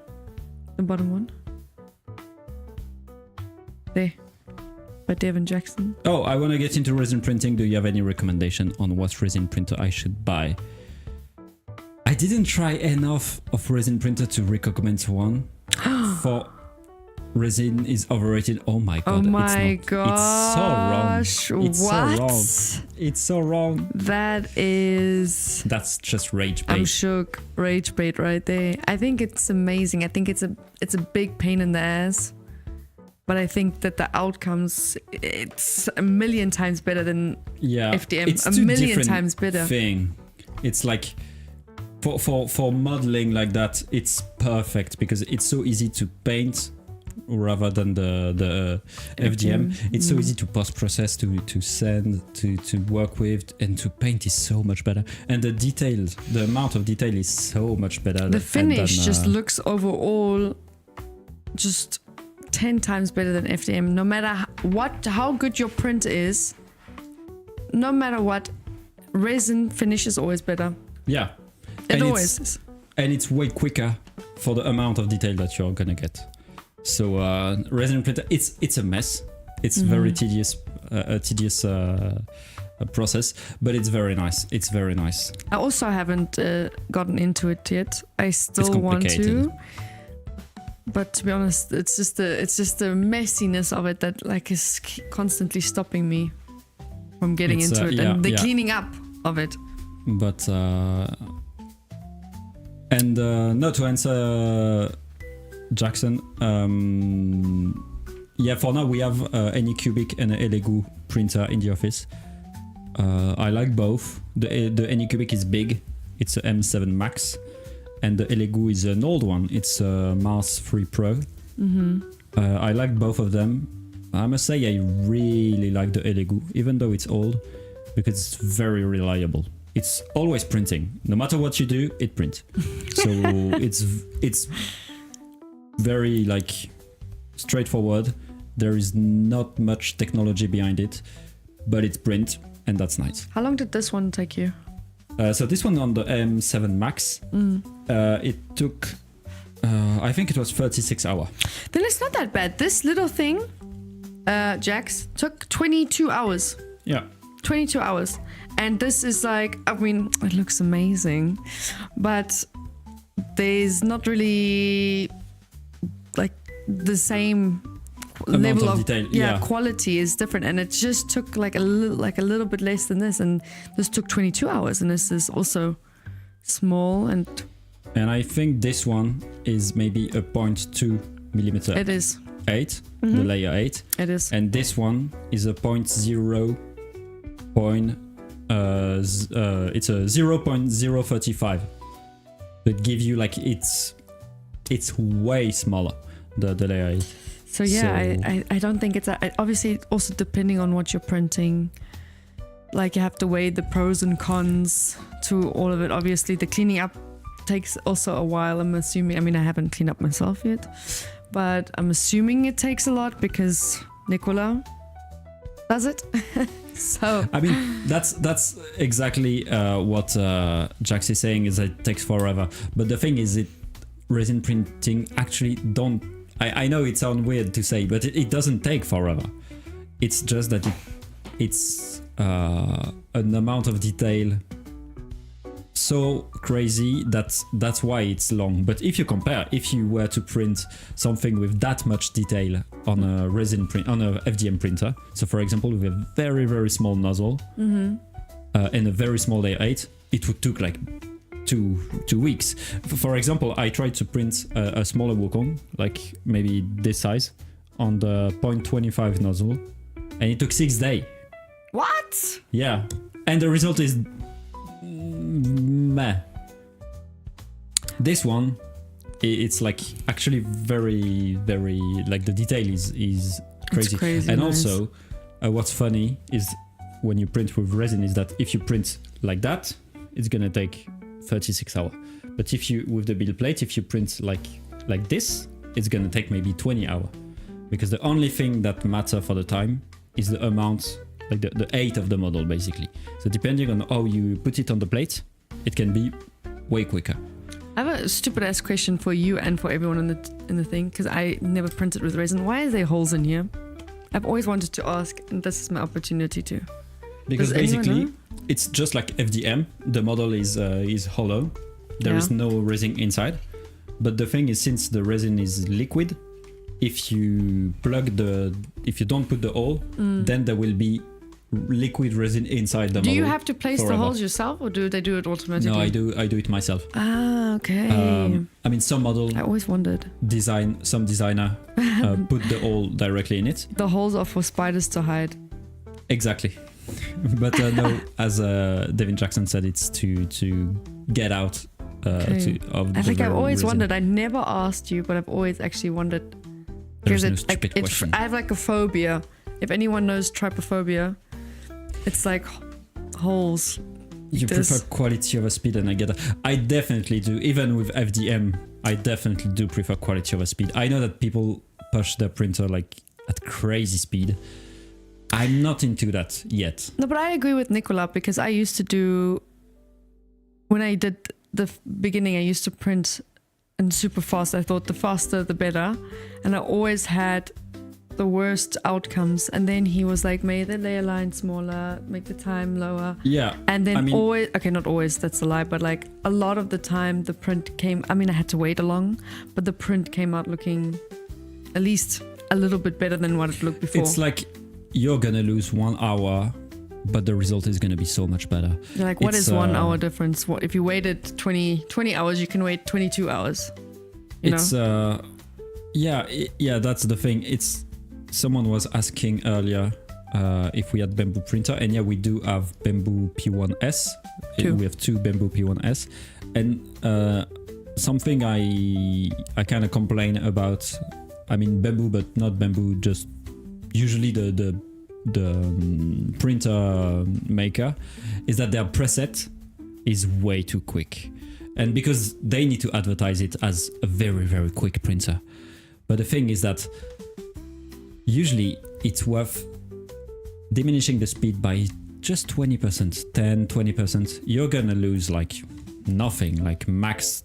Speaker 2: The bottom one. There. By Devin Jackson.
Speaker 1: Oh, I want to get into resin printing. Do you have any recommendation on what resin printer I should buy? I didn't try enough of resin printer to recommend one. For resin is overrated. Oh my god.
Speaker 2: Oh my gosh.
Speaker 1: It's so wrong. It's so wrong. It's so wrong.
Speaker 2: That's
Speaker 1: just rage bait.
Speaker 2: I'm shook. Rage bait right there. I think it's amazing. I think it's a big pain in the ass. But I think that the outcomes, it's a million times better than FDM.
Speaker 1: It's
Speaker 2: a million times better.
Speaker 1: Thing. It's like for modeling like that, it's perfect because it's so easy to paint rather than the FDM. It's so easy to post-process, to send, to work with, and to paint is so much better. And the details, the amount of detail is so much better.
Speaker 2: The finish just looks overall just 10 times better than FDM. No matter how good your print is, no matter what, resin finish is always better.
Speaker 1: Yeah.
Speaker 2: It
Speaker 1: And
Speaker 2: always is.
Speaker 1: And it's way quicker for the amount of detail that you're gonna get. So resin printer, it's a mess. It's very tedious, process, but it's very nice. It's very nice.
Speaker 2: I also haven't gotten into it yet. I still
Speaker 1: It's
Speaker 2: want to.
Speaker 1: complicated.
Speaker 2: But to be honest, it's just the messiness of it that like is constantly stopping me from getting
Speaker 1: It's,
Speaker 2: into it,
Speaker 1: yeah,
Speaker 2: and the
Speaker 1: yeah.
Speaker 2: cleaning up of it.
Speaker 1: But no, to answer Jackson, yeah, for now we have any Cubic and Elegoo printer in the office. I like both. The Anycubic is big. It's a M7 Max, and the Elegoo is an old one. It's a Mars 3 Pro. I like both of them. I must say I really like the Elegoo, even though it's old, because it's very reliable. It's always printing. No matter what you do, it prints. So it's very like straightforward. There is not much technology behind it, but it's print, and that's nice.
Speaker 2: How long did this one take you?
Speaker 1: So this one on the M7 Max, it took, I think it was 36 hours.
Speaker 2: Then it's not that bad. This little thing, Jax, took 22 hours.
Speaker 1: Yeah.
Speaker 2: 22 hours. And this is like, I mean, it looks amazing, but there's not really like the same
Speaker 1: Amount
Speaker 2: level
Speaker 1: of
Speaker 2: of
Speaker 1: detail,
Speaker 2: yeah,
Speaker 1: yeah.
Speaker 2: quality is different, and it just took like a little bit less than this, and this took 22 hours, and this is also small, and
Speaker 1: I think this one is maybe a 0.2 millimeter
Speaker 2: it is
Speaker 1: 8, the layer 8,
Speaker 2: it is
Speaker 1: and this one is a 0.0 point. It's a 0.035. It gives you like it's way smaller, the layer 8.
Speaker 2: so yeah. I don't think it's obviously also depending on what you're printing, like you have to weigh the pros and cons to all of it. Obviously the cleaning up takes also a while, I'm assuming. I mean, I haven't cleaned up myself yet, but I'm assuming it takes a lot because Nicola does it. So
Speaker 1: I mean, that's exactly what Jax is saying, is that it takes forever. But the thing is, resin printing actually don't. I know it sounds weird to say, but it doesn't take forever. It's just that it's an amount of detail so crazy that's why it's long. But if you compare, if you were to print something with that much detail on a resin print, on a FDM printer, so for example with a very very small nozzle and a very small layer 8, it would take like two weeks. For example, I tried to print a smaller Wukong, like maybe this size, on the 0.25 nozzle, and it took 6 days.
Speaker 2: what?
Speaker 1: Yeah, and the result is meh. This one, it's like actually very very, like the detail is crazy.
Speaker 2: It's crazy
Speaker 1: And
Speaker 2: nice.
Speaker 1: also what's funny is when you print with resin is that if you print like that, it's gonna take 36 hours. But if you, with the build plate, if you print like this, it's gonna take maybe 20 hours, because the only thing that matter for the time is the amount, like the height of the model basically. So depending on how you put it on the plate, it can be way quicker.
Speaker 2: I have a stupid ass question for you and for everyone in the thing, because I never printed with resin. Why are there holes in here? I've always wanted to ask, and this is my opportunity to.
Speaker 1: Because
Speaker 2: Does anyone
Speaker 1: basically
Speaker 2: know?
Speaker 1: it's just like FDM. The model is hollow. There is
Speaker 2: Yeah.
Speaker 1: no resin inside. But the thing is, since the resin is liquid, if you don't put the hole, then there will be liquid resin inside the model.
Speaker 2: Do you have to place the
Speaker 1: forever.
Speaker 2: holes yourself, or do they do it automatically?
Speaker 1: No, I do it myself.
Speaker 2: Ah, okay.
Speaker 1: I mean, some model
Speaker 2: I always wondered.
Speaker 1: some designer put the hole directly in it.
Speaker 2: The holes are for spiders to hide.
Speaker 1: Exactly. But no, as Devin Jackson said, it's to get out
Speaker 2: Okay.
Speaker 1: of the
Speaker 2: I think I've always
Speaker 1: resin.
Speaker 2: wondered. I never asked you, but I've always actually wondered.
Speaker 1: There's no
Speaker 2: it's like
Speaker 1: stupid question.
Speaker 2: I have like a phobia. If anyone knows trypophobia, it's like holes.
Speaker 1: You
Speaker 2: this.
Speaker 1: prefer quality over speed, and I get that. I definitely do. Even with FDM, I definitely do prefer quality over speed. I know that people push their printer like at crazy speed, I'm not into that yet.
Speaker 2: No, but I agree with Nicola because I used to do, when I did the beginning, I used to print and super fast. I thought the faster the better, and I always had the worst outcomes. And then he was like, make the layer line smaller, make the time lower.
Speaker 1: Yeah.
Speaker 2: And then
Speaker 1: I mean,
Speaker 2: always, okay, not always, that's a lie, but like a lot of the time the print came, I mean, I had to wait along, but the print came out looking at least a little bit better than what it looked before.
Speaker 1: it's like you're gonna lose 1 hour, but the result is gonna be so much better.
Speaker 2: You're like, what
Speaker 1: It's,
Speaker 2: is 1 hour difference? What if you waited 20 hours, you can wait 22 hours. You
Speaker 1: It's
Speaker 2: know?
Speaker 1: yeah, that's the thing. It's someone was asking earlier if we had bamboo printer, and yeah, we do have bamboo P1S.
Speaker 2: Two.
Speaker 1: We have 2 bamboo P1S, and something I kind of complain about. I mean bamboo, but not bamboo. Just usually the printer maker is that their preset is way too quick, and because they need to advertise it as a very, very quick printer. But the thing is that usually it's worth diminishing the speed by just 20%, 10-20%. You're gonna lose like nothing, like max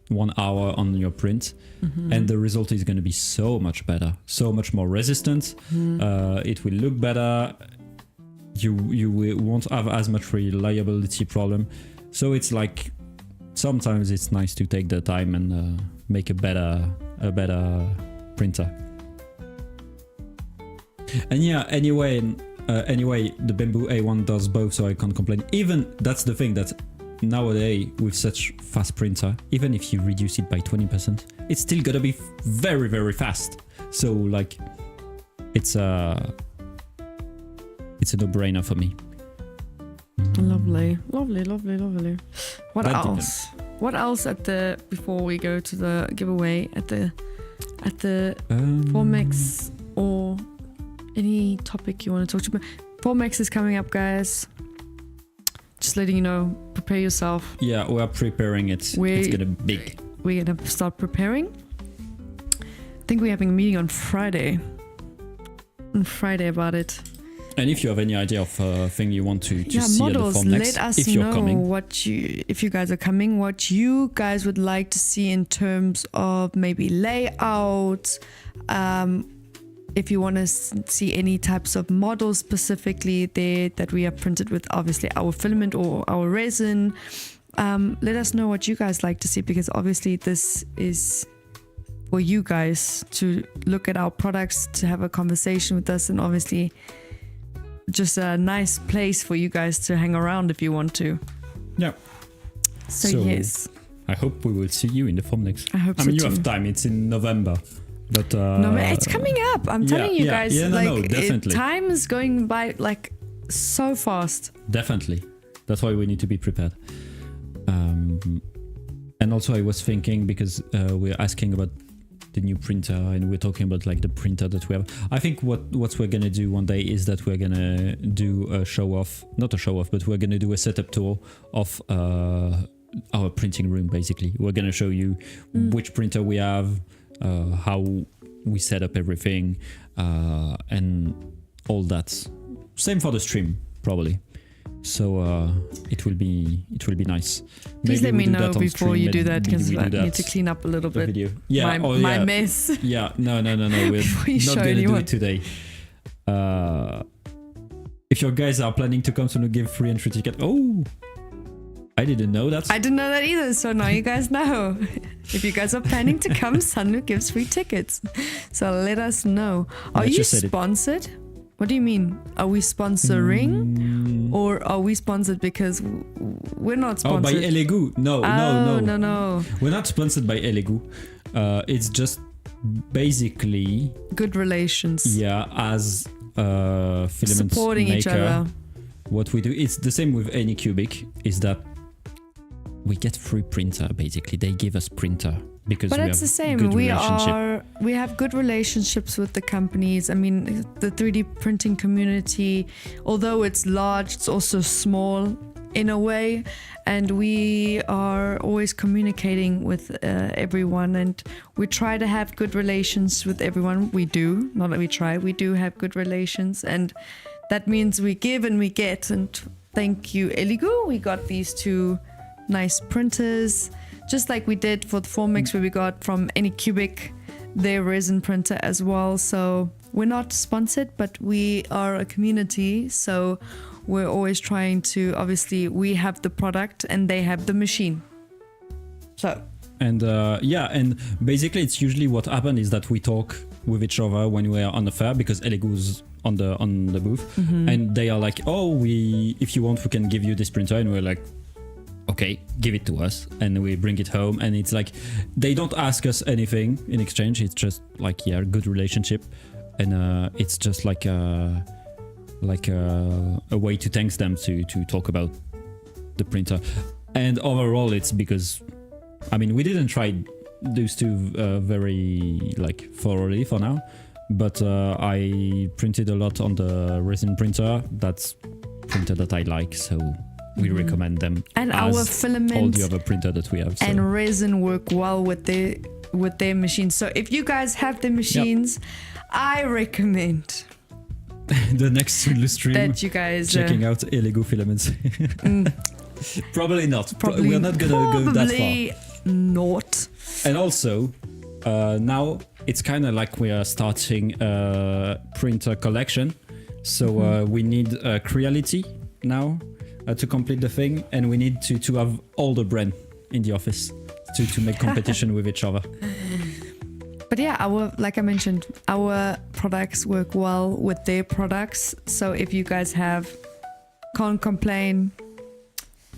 Speaker 1: 1 hour on your print, and the result is going to be so much better, so much more resistant. It will look better. You won't have as much reliability problem. So it's like sometimes it's nice to take the time and make a better printer. And yeah, anyway, the Bamboo A1 does both, so I can't complain. Even that's the thing, that nowadays with such fast printer, even if you reduce it by 20%, it's still gonna be very, very fast. So like, it's a no-brainer for me.
Speaker 2: Lovely. What
Speaker 1: That
Speaker 2: else? What else before we go to the giveaway at the Formex, or any topic you want to talk about? Formex is coming up, guys. Just letting you know, prepare yourself.
Speaker 1: Yeah, we are preparing it. It's gonna be big.
Speaker 2: We're gonna start preparing. I think we're having a meeting on Friday. About it.
Speaker 1: And if you have any idea of a thing you want to see
Speaker 2: models,
Speaker 1: at the Formex,
Speaker 2: let us
Speaker 1: if you're
Speaker 2: know
Speaker 1: coming.
Speaker 2: if you guys are coming, what you guys would like to see in terms of maybe layout. If you want to see any types of models specifically there that we have printed with obviously our filament or our resin, let us know what you guys like to see, because obviously this is for you guys to look at our products, to have a conversation with us, and obviously just a nice place for you guys to hang around if you want to.
Speaker 1: Yeah.
Speaker 2: So yes.
Speaker 1: I hope we will see you in the Formex.
Speaker 2: I hope so.
Speaker 1: I mean, you
Speaker 2: too.
Speaker 1: have time. It's in November. But
Speaker 2: No, it's coming up. I'm telling you guys,
Speaker 1: definitely.
Speaker 2: Time is going by like so fast.
Speaker 1: Definitely. That's why we need to be prepared. And also I was thinking, because we're asking about the new printer and we're talking about like the printer that we have. I think what we're going to do one day is that we're going to do a show off, not a show off, but we're going to do a setup tour of our printing room. Basically, we're going to show you which printer we have, how we set up everything, and all that. Same for the stream, probably. So it will be nice.
Speaker 2: Please let me know before you do that, because I
Speaker 1: that
Speaker 2: need to clean up a little bit.
Speaker 1: Video. Yeah,
Speaker 2: my mess.
Speaker 1: Yeah, no. We're not going to do it today. If your guys are planning to come, so we'll give free entry ticket. Oh, I didn't know that.
Speaker 2: I didn't know that either, so now you guys know. If you guys are planning to come, Sunlu gives free tickets. So let us know. Are you sponsored? What do you mean? Are we sponsoring? Or are we sponsored because we're not sponsored?
Speaker 1: Oh, by Elegu. No. We're not sponsored by Elegu. It's just basically...
Speaker 2: good relations.
Speaker 1: Yeah, as a filament
Speaker 2: supporting
Speaker 1: maker,
Speaker 2: each other.
Speaker 1: What we do, it's the same with any cubic, is that we get free printer, basically. They give us printer because
Speaker 2: but
Speaker 1: we
Speaker 2: it's
Speaker 1: have
Speaker 2: the same.
Speaker 1: good
Speaker 2: We
Speaker 1: relationship.
Speaker 2: have good relationships with the companies. I mean, the 3D printing community, although it's large, it's also small in a way, and we are always communicating with everyone, and we try to have good relations with everyone. We do, not that we try, we do have good relations, and that means we give and we get. And thank you, Eligu. We got these 2 nice printers, just like we did for the Formix, where we got from Anycubic their resin printer as well. So we're not sponsored, but we are a community. So we're always trying to, obviously, we have the product and they have the machine. So. And
Speaker 1: and basically it's usually what happened is that we talk with each other when we are on the fair, because Eligu's on the booth, and they are like, oh, if you want, we can give you this printer, and we're like, okay, give it to us, and we bring it home, and it's like they don't ask us anything in exchange. It's just like good relationship, and it's just like a way to thank them to talk about the printer. And overall, it's because, I mean, we didn't try those 2 very like thoroughly for now, but I printed a lot on the resin printer. That's printer that I like, so we recommend them. And as
Speaker 2: our filament
Speaker 1: all the other printer that we have, so.
Speaker 2: And resin work well with their machines. So if you guys have the machines, I recommend
Speaker 1: the next Livestream
Speaker 2: that you guys
Speaker 1: checking out Eligu filaments. Probably not. We're not gonna go that far.
Speaker 2: Not.
Speaker 1: And also, now it's kind of like we are starting a printer collection. So we need Creality now to complete the thing, and we need to have all the brand in the office to make competition with each other.
Speaker 2: But yeah, like I mentioned, our products work well with their products. So if you guys can't complain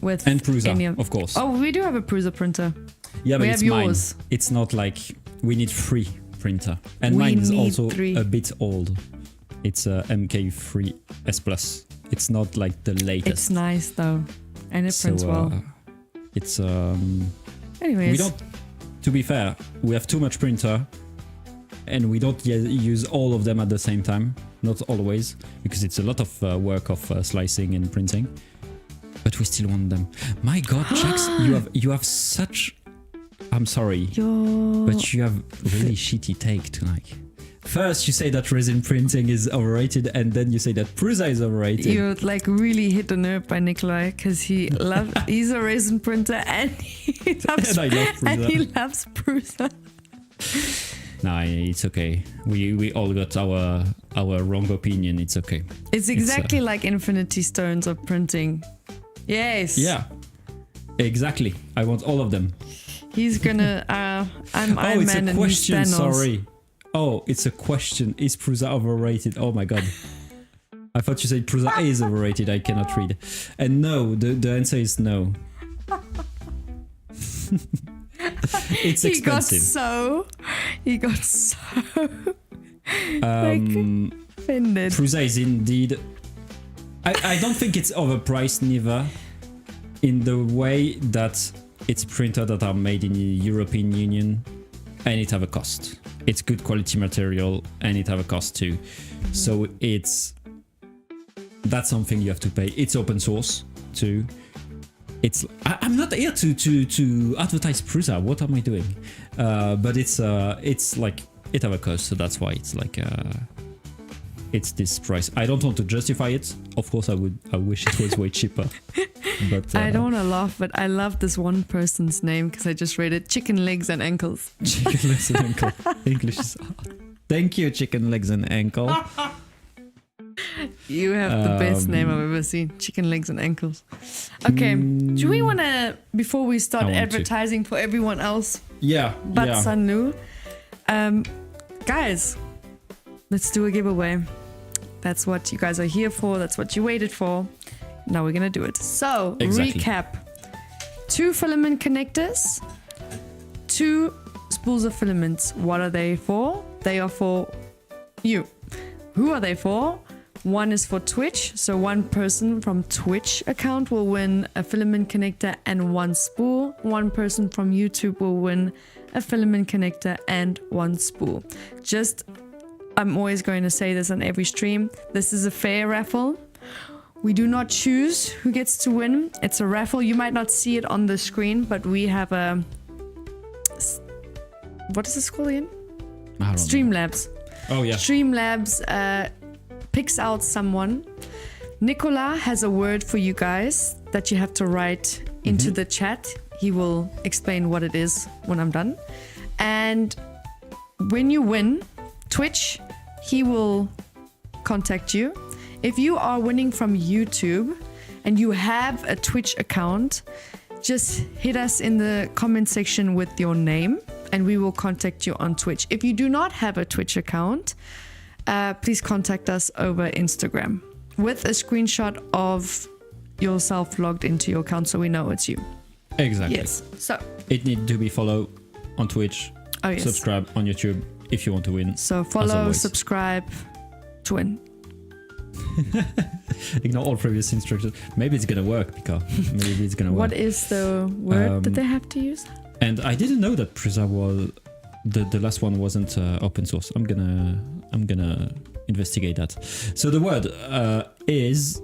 Speaker 2: with
Speaker 1: and Prusa, of course.
Speaker 2: Oh, we do have a Prusa printer.
Speaker 1: Yeah, but
Speaker 2: we
Speaker 1: it's
Speaker 2: have
Speaker 1: mine.
Speaker 2: yours.
Speaker 1: It's not like we need 3 printer, and mine is also 3. A bit old. It's a MK3 S Plus. It's not like the latest.
Speaker 2: It's nice though, and it prints well.
Speaker 1: It's
Speaker 2: Anyways,
Speaker 1: we don't. To be fair, we have too much printer, and we don't use all of them at the same time. Not always, because it's a lot of work of slicing and printing. But we still want them. My God, Jax, you have such. I'm sorry, but you have really shitty take tonight. First, you say that resin printing is overrated, and then you say that Prusa is overrated.
Speaker 2: You like really hit the nerve by Nikolai, because he's a resin printer and he loves, and he loves Prusa.
Speaker 1: Nah, it's okay. We all got our wrong opinion. It's okay.
Speaker 2: It's exactly like Infinity Stones of printing. Yes.
Speaker 1: Yeah. Exactly. I want all of them.
Speaker 2: He's gonna. I'm Iron Man and he's Thanos.
Speaker 1: Sorry. Oh, it's a question. Is Prusa overrated? Oh my God. I thought you said Prusa is overrated. I cannot read. And no, the answer is no. It's expensive.
Speaker 2: He got so offended.
Speaker 1: Prusa is indeed. I don't think it's overpriced neither, in the way that it's printers that are made in the European Union and it have a cost. It's good quality material and it have a cost too. So that's something you have to pay. It's open source too. I'm not here to advertise Prusa. What am I doing? But it's like it have a cost, so that's why it's like it's this price. I don't want to justify it. Of course, I wish it was way cheaper. But
Speaker 2: I don't want to laugh, but I love this one person's name because I just read it: Chicken Legs and Ankles.
Speaker 1: Chicken Legs and Ankle. English is hard. Thank you, Chicken Legs and Ankle.
Speaker 2: You have the best name I've ever seen. Chicken Legs and Ankles. Okay, do we want to, before we start advertising for everyone else?
Speaker 1: Yeah.
Speaker 2: But Sanlu, guys, let's do a giveaway. That's what you guys are here for. That's what you waited for. Now we're gonna do it. So, recap. 2 filament connectors, 2 spools of filaments. What are they for? They are for you. Who are they for? One is for Twitch. So one person from Twitch account will win a filament connector and 1 spool. One person from YouTube will win a filament connector and 1 spool. I'm always going to say this on every stream. This is a fair raffle. We do not choose who gets to win. It's a raffle. You might not see it on the screen, but we have a... What is this called again? Streamlabs.
Speaker 1: Oh, yeah.
Speaker 2: Streamlabs picks out someone. Nicola has a word for you guys that you have to write into the chat. He will explain what it is when I'm done. And when you win Twitch, he will contact you. If you are winning from YouTube and you have a Twitch account, just hit us in the comment section with your name and we will contact you on Twitch. If you do not have a Twitch account, please contact us over Instagram with a screenshot of yourself logged into your account so we know it's you.
Speaker 1: Exactly.
Speaker 2: Yes. So
Speaker 1: it needs to be followed on Twitch.
Speaker 2: Oh, yes.
Speaker 1: Subscribe on YouTube if you want to win.
Speaker 2: So follow, subscribe to win.
Speaker 1: Ignore all previous instructions. Maybe it's gonna work, Pika. Maybe it's gonna work.
Speaker 2: What is the word that they have to use?
Speaker 1: And I didn't know that Prisa was the last one wasn't open source. I'm gonna investigate that. So the word is,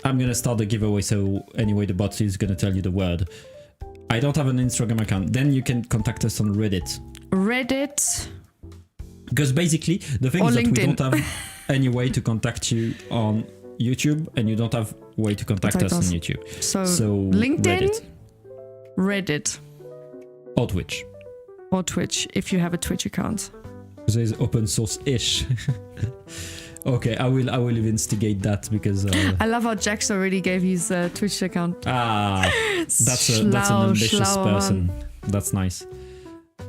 Speaker 1: I'm gonna start the giveaway. So anyway, the bot is gonna tell you the word. I don't have an Instagram account. Then you can contact us on Reddit.
Speaker 2: Reddit.
Speaker 1: Because basically the thing
Speaker 2: or
Speaker 1: is that
Speaker 2: LinkedIn.
Speaker 1: we don't have any way to contact you on YouTube, and you don't have way to contact us on YouTube.
Speaker 2: So
Speaker 1: Reddit
Speaker 2: LinkedIn, Reddit,
Speaker 1: or Twitch.
Speaker 2: Or Twitch if you have a Twitch account.
Speaker 1: So it's open source-ish. Okay, I will investigate that because
Speaker 2: I love how Jax already gave his Twitch account.
Speaker 1: That's an ambitious person. That's nice.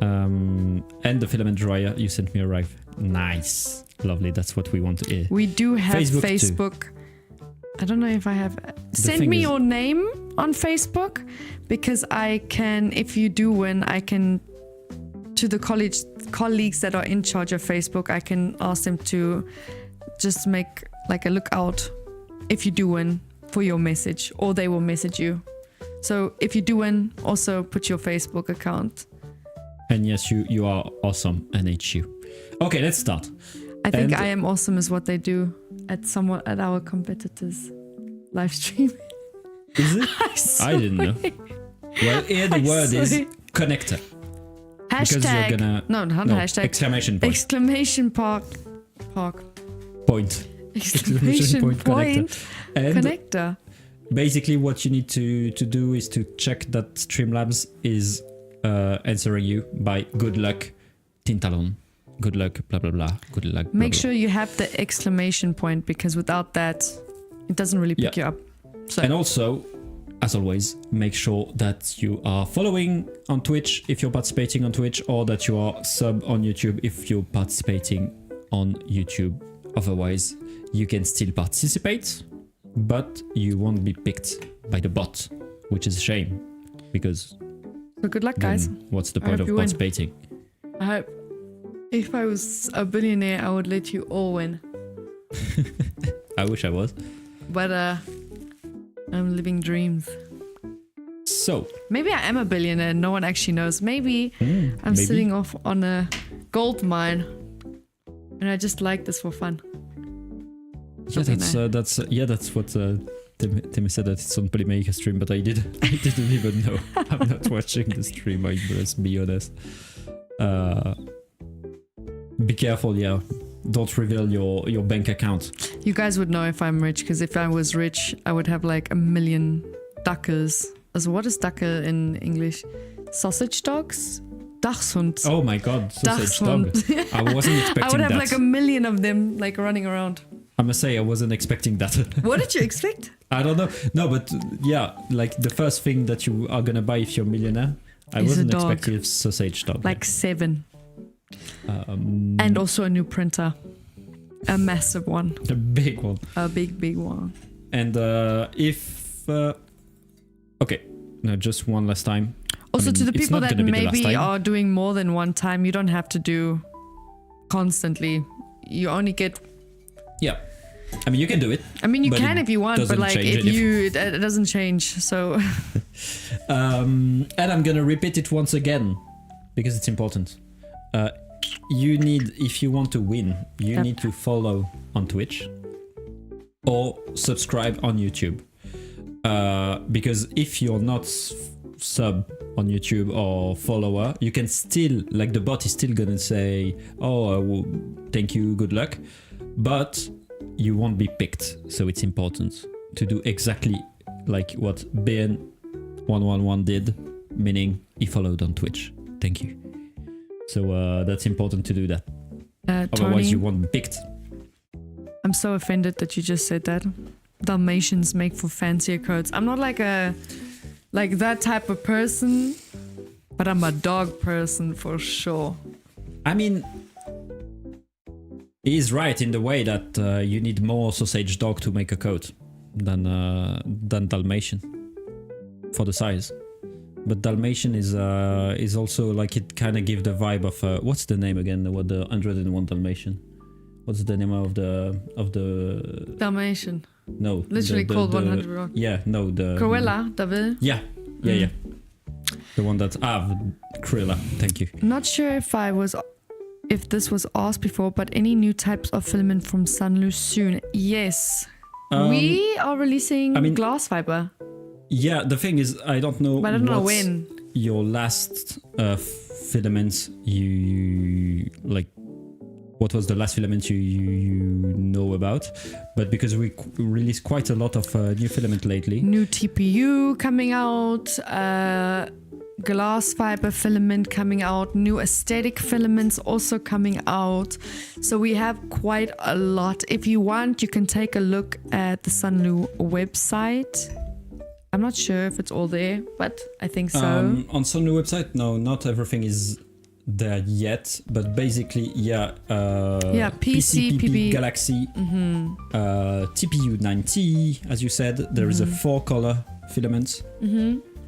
Speaker 1: And the filament dryer you sent me arrived. Nice, lovely. That's what we want to hear.
Speaker 2: We do have
Speaker 1: Facebook.
Speaker 2: I don't know if I have. Send me your name on Facebook because I can. If you do win, I can. To the colleagues that are in charge of Facebook, I can ask them to just make like a lookout if you do win for your message, or they will message you. So if you do win, also put your Facebook account.
Speaker 1: And yes, you are awesome, NHU. Okay, let's start.
Speaker 2: I think I am awesome is what they do at our competitors' live stream.
Speaker 1: Is it? I didn't know. Well, here the word is connector.
Speaker 2: Hashtag. Not hashtag.
Speaker 1: Exclamation point.
Speaker 2: Exclamation point.
Speaker 1: Exclamation point connector. And
Speaker 2: connector.
Speaker 1: Basically, what you need to do is to check that Streamlabs is answering you by good luck, Tintalon. Good luck, blah blah blah. Good luck. Blah,
Speaker 2: Make
Speaker 1: blah.
Speaker 2: sure you have the exclamation point because without that, it doesn't really pick you up. So.
Speaker 1: And also, as always, make sure that you are following on Twitch if you're participating on Twitch, or that you are sub on YouTube if you're participating on YouTube. Otherwise, you can still participate, but you won't be picked by the bot, which is a shame because.
Speaker 2: So good luck, guys.
Speaker 1: What's the point of participating?
Speaker 2: I hope. If I was a billionaire, I would let you all win.
Speaker 1: I wish I was.
Speaker 2: But I'm living dreams.
Speaker 1: So
Speaker 2: maybe I am a billionaire. No one actually knows. Maybe I'm sitting off on a gold mine, and I just like this for fun.
Speaker 1: Yeah, that's what Timmy said, that it's on Polymaker stream, but I didn't even know. I'm not watching the stream. I must be honest. Be careful, yeah. Don't reveal your bank account.
Speaker 2: You guys would know if I'm rich, because if I was rich, I would have like 1 million duckers. So what is ducker in English? Sausage dogs? Dachshund.
Speaker 1: Oh my god, sausage dog. I wasn't expecting that.
Speaker 2: I would have like 1 million of them like running around.
Speaker 1: I must say, I wasn't expecting that.
Speaker 2: What did you expect?
Speaker 1: I don't know. No, but yeah, like the first thing that you are gonna buy if you're a millionaire, I wasn't expecting a sausage dog.
Speaker 2: Like 7. And also a new printer. A massive one.
Speaker 1: A big one.
Speaker 2: A big one.
Speaker 1: And okay, no, just one last time.
Speaker 2: Also, to the people that maybe are doing more than one time, you don't have to do constantly. You only get...
Speaker 1: Yeah. I mean, you can do it.
Speaker 2: I mean, you can if you want, but like it doesn't change, so...
Speaker 1: And I'm gonna repeat it once again, because it's important. You need, if you want to win, you need to follow on Twitch or subscribe on YouTube. Because if you're not sub on YouTube or follower, you can still, like the bot is still gonna say, oh, thank you, good luck. But you won't be picked. So it's important to do exactly like what Ben111 did, meaning he followed on Twitch. Thank you. So that's important to do that. Otherwise
Speaker 2: Tony,
Speaker 1: you won't be picked.
Speaker 2: I'm so offended that you just said that. Dalmatians make for fancier coats. I'm not like that type of person, but I'm a dog person for sure.
Speaker 1: I mean, he's right in the way that you need more sausage dog to make a coat than Dalmatian for the size. But Dalmatian is also like, it kind of gives the vibe of what's the name again? What the 101 Dalmatian? What's the name of the
Speaker 2: Dalmatian.
Speaker 1: No,
Speaker 2: Literally called 100.
Speaker 1: Yeah, no, the
Speaker 2: Cruella, David.
Speaker 1: Yeah. The one that Cruella. Thank you.
Speaker 2: Not sure if this was asked before, but any new types of filament from Sunlu soon? Yes, we are releasing glass fiber.
Speaker 1: Yeah, the thing is, I don't know.
Speaker 2: But I don't know when.
Speaker 1: Your last filaments you like. What was the last filament you know about? But because we released quite a lot of new filament lately.
Speaker 2: New TPU coming out, glass fiber filament coming out, new aesthetic filaments also coming out. So we have quite a lot. If you want, you can take a look at the Sunlu website. I'm not sure if it's all there, but I think so.
Speaker 1: On Sunlu website, no, not everything is there yet, but basically, PCPP Galaxy, TPU 90, as you said, there is a 4-color filament.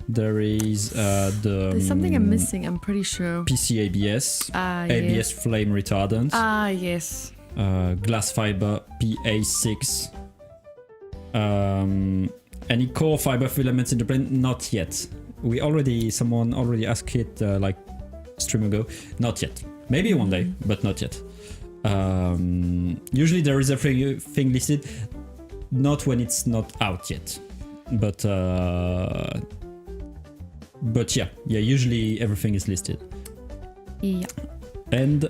Speaker 1: There is
Speaker 2: there's something I'm missing, I'm pretty sure.
Speaker 1: PC ABS, ABS
Speaker 2: yes.
Speaker 1: flame retardant.
Speaker 2: Yes.
Speaker 1: Glass fiber PA6. Any core fiber filaments in the print? Not yet. Someone already asked it like stream ago. Not yet. Maybe one day, but not yet. Usually there is everything listed, not when it's not out yet. But yeah, usually everything is listed.
Speaker 2: Yeah.
Speaker 1: And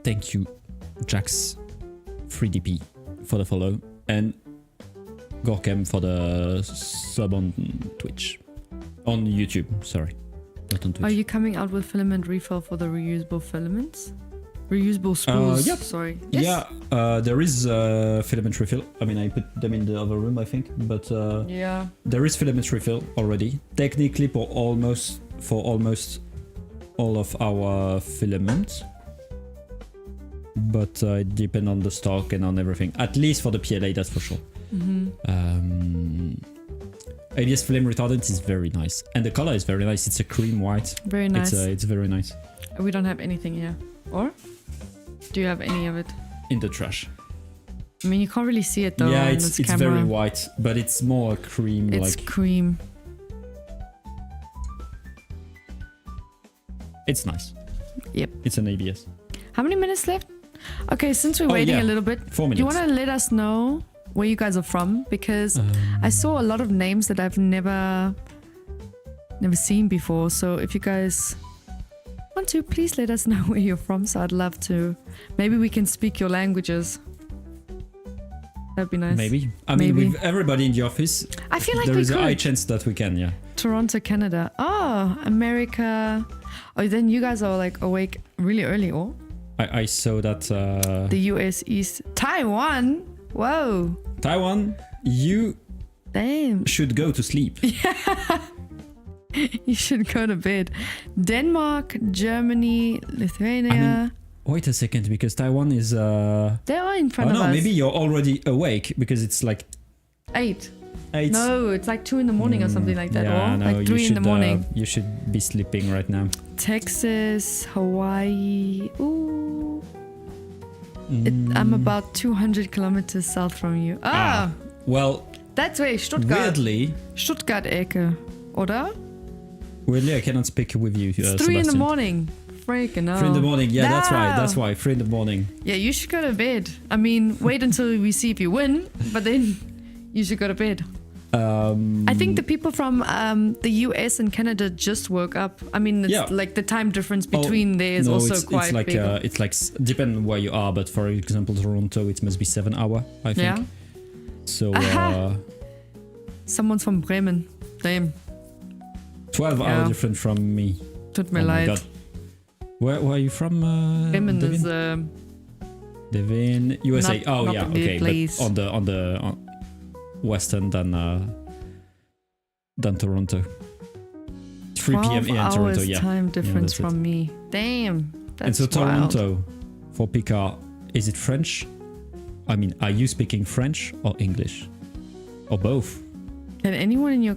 Speaker 1: thank you, Jax 3DP for the follow, and Gorkem for the sub on Twitch. On YouTube, sorry. Not on Twitch.
Speaker 2: Are you coming out with filament refill for the reusable filaments? Reusable spools,
Speaker 1: yep.
Speaker 2: Sorry. Yes?
Speaker 1: Yeah, there is filament refill. I mean, I put them in the other room, I think. But there is filament refill already. Technically for almost all of our filaments. But it depends on the stock and on everything. At least for the PLA, that's for sure. ABS flame retardant is very nice, and the color is very nice. It's a cream white.
Speaker 2: Very nice.
Speaker 1: It's very nice.
Speaker 2: We don't have anything here, or do you have any of it?
Speaker 1: In the trash.
Speaker 2: I mean, you can't really see it though.
Speaker 1: Yeah,
Speaker 2: on
Speaker 1: it's
Speaker 2: this camera.
Speaker 1: very white, but it's more cream.
Speaker 2: It's cream.
Speaker 1: It's nice.
Speaker 2: Yep.
Speaker 1: It's an ABS.
Speaker 2: How many minutes left? Okay, since we're waiting a little bit,
Speaker 1: 4 minutes.
Speaker 2: Do you want to let us know where you guys are from? Because I saw a lot of names that I've never seen before. So if you guys want to, please let us know where you're from. So I'd love to. Maybe we can speak your languages. That'd be nice.
Speaker 1: Maybe. I mean, with everybody in the office,
Speaker 2: I feel like
Speaker 1: there is
Speaker 2: a
Speaker 1: high chance that we can, yeah.
Speaker 2: Toronto, Canada. Oh, America. Oh, then you guys are like awake really early, or?
Speaker 1: I saw that...
Speaker 2: the US East. Taiwan? Whoa.
Speaker 1: Taiwan, you should go to sleep.
Speaker 2: Yeah. You should go to bed. Denmark, Germany, Lithuania.
Speaker 1: I mean, wait a second, because Taiwan is...
Speaker 2: They are in front of us.
Speaker 1: Oh no, maybe you're already awake, because it's like...
Speaker 2: 8.
Speaker 1: 8.
Speaker 2: No, it's like 2 in the morning or something like that.
Speaker 1: Yeah,
Speaker 2: or
Speaker 1: no,
Speaker 2: like 3 in the morning.
Speaker 1: You should be sleeping right now.
Speaker 2: Texas, Hawaii. Ooh. I'm about 200 kilometers south from you.
Speaker 1: Well,
Speaker 2: that's where Stuttgart.
Speaker 1: Weirdly,
Speaker 2: Stuttgart-Ecke, oder?
Speaker 1: Weirdly, I cannot speak with you,
Speaker 2: it's 3 in the morning. Freaking hell.
Speaker 1: 3 in the morning, yeah, that's why. 3 in the morning.
Speaker 2: Yeah, you should go to bed. I mean, wait until we see if you win, but then you should go to bed. I think the people from the US and Canada just woke up. I mean, it's like the time difference between there is also quite
Speaker 1: like,
Speaker 2: big.
Speaker 1: it's like, depending where you are, but for example, Toronto, it must be 7 hours, I think.
Speaker 2: Yeah.
Speaker 1: So,
Speaker 2: Someone's from Bremen. Damn.
Speaker 1: 12 hours different from me.
Speaker 2: Tut mir
Speaker 1: Oh my
Speaker 2: leid.
Speaker 1: God. Where are you from?
Speaker 2: Bremen
Speaker 1: Devin?
Speaker 2: is
Speaker 1: Devin, USA.
Speaker 2: not a big
Speaker 1: Okay,
Speaker 2: place.
Speaker 1: but on the western than Toronto. 3 p.m. here in Toronto. Yeah.
Speaker 2: time difference
Speaker 1: that's it.
Speaker 2: from me. Damn. That's
Speaker 1: And so
Speaker 2: wild.
Speaker 1: Toronto, for Picard, is it French? I mean, are you speaking French or English? Or both?
Speaker 2: Can anyone in your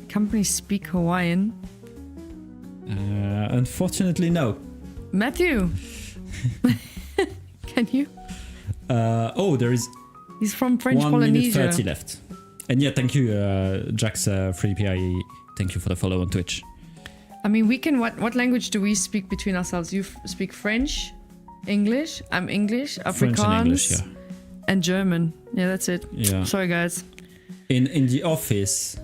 Speaker 2: company speak Hawaiian?
Speaker 1: Unfortunately, no.
Speaker 2: Matthew. Can you?
Speaker 1: There is
Speaker 2: He's from French
Speaker 1: 1 minute
Speaker 2: Polynesia.
Speaker 1: 30 left. And yeah, thank you, Jax 3DPRINTS. Thank you for the follow on Twitch.
Speaker 2: I mean, we can. What language do we speak between ourselves? You speak French, English. I'm English, Afrikaans,
Speaker 1: French and English, yeah.
Speaker 2: and German. Yeah, that's it.
Speaker 1: Yeah.
Speaker 2: Sorry, guys.
Speaker 1: In the office,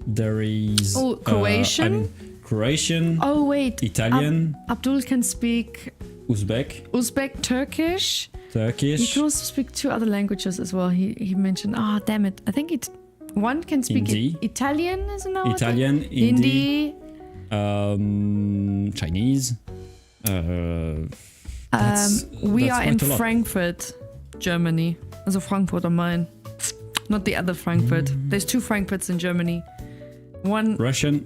Speaker 1: there is
Speaker 2: Croatian.
Speaker 1: Croatian.
Speaker 2: Oh wait,
Speaker 1: Italian.
Speaker 2: Abdul can speak
Speaker 1: Uzbek.
Speaker 2: Turkish. He
Speaker 1: Turkish.
Speaker 2: can also speak 2 other languages as well. He mentioned. Ah, damn it! I think one can speak
Speaker 1: Hindi.
Speaker 2: Italian, isn't that?
Speaker 1: Italian,
Speaker 2: Hindi.
Speaker 1: Chinese.
Speaker 2: We are in
Speaker 1: quite a lot.
Speaker 2: Frankfurt, Germany. Also Frankfurt am Main. Not the other Frankfurt. There's 2 Frankfurts in Germany. One
Speaker 1: Russian.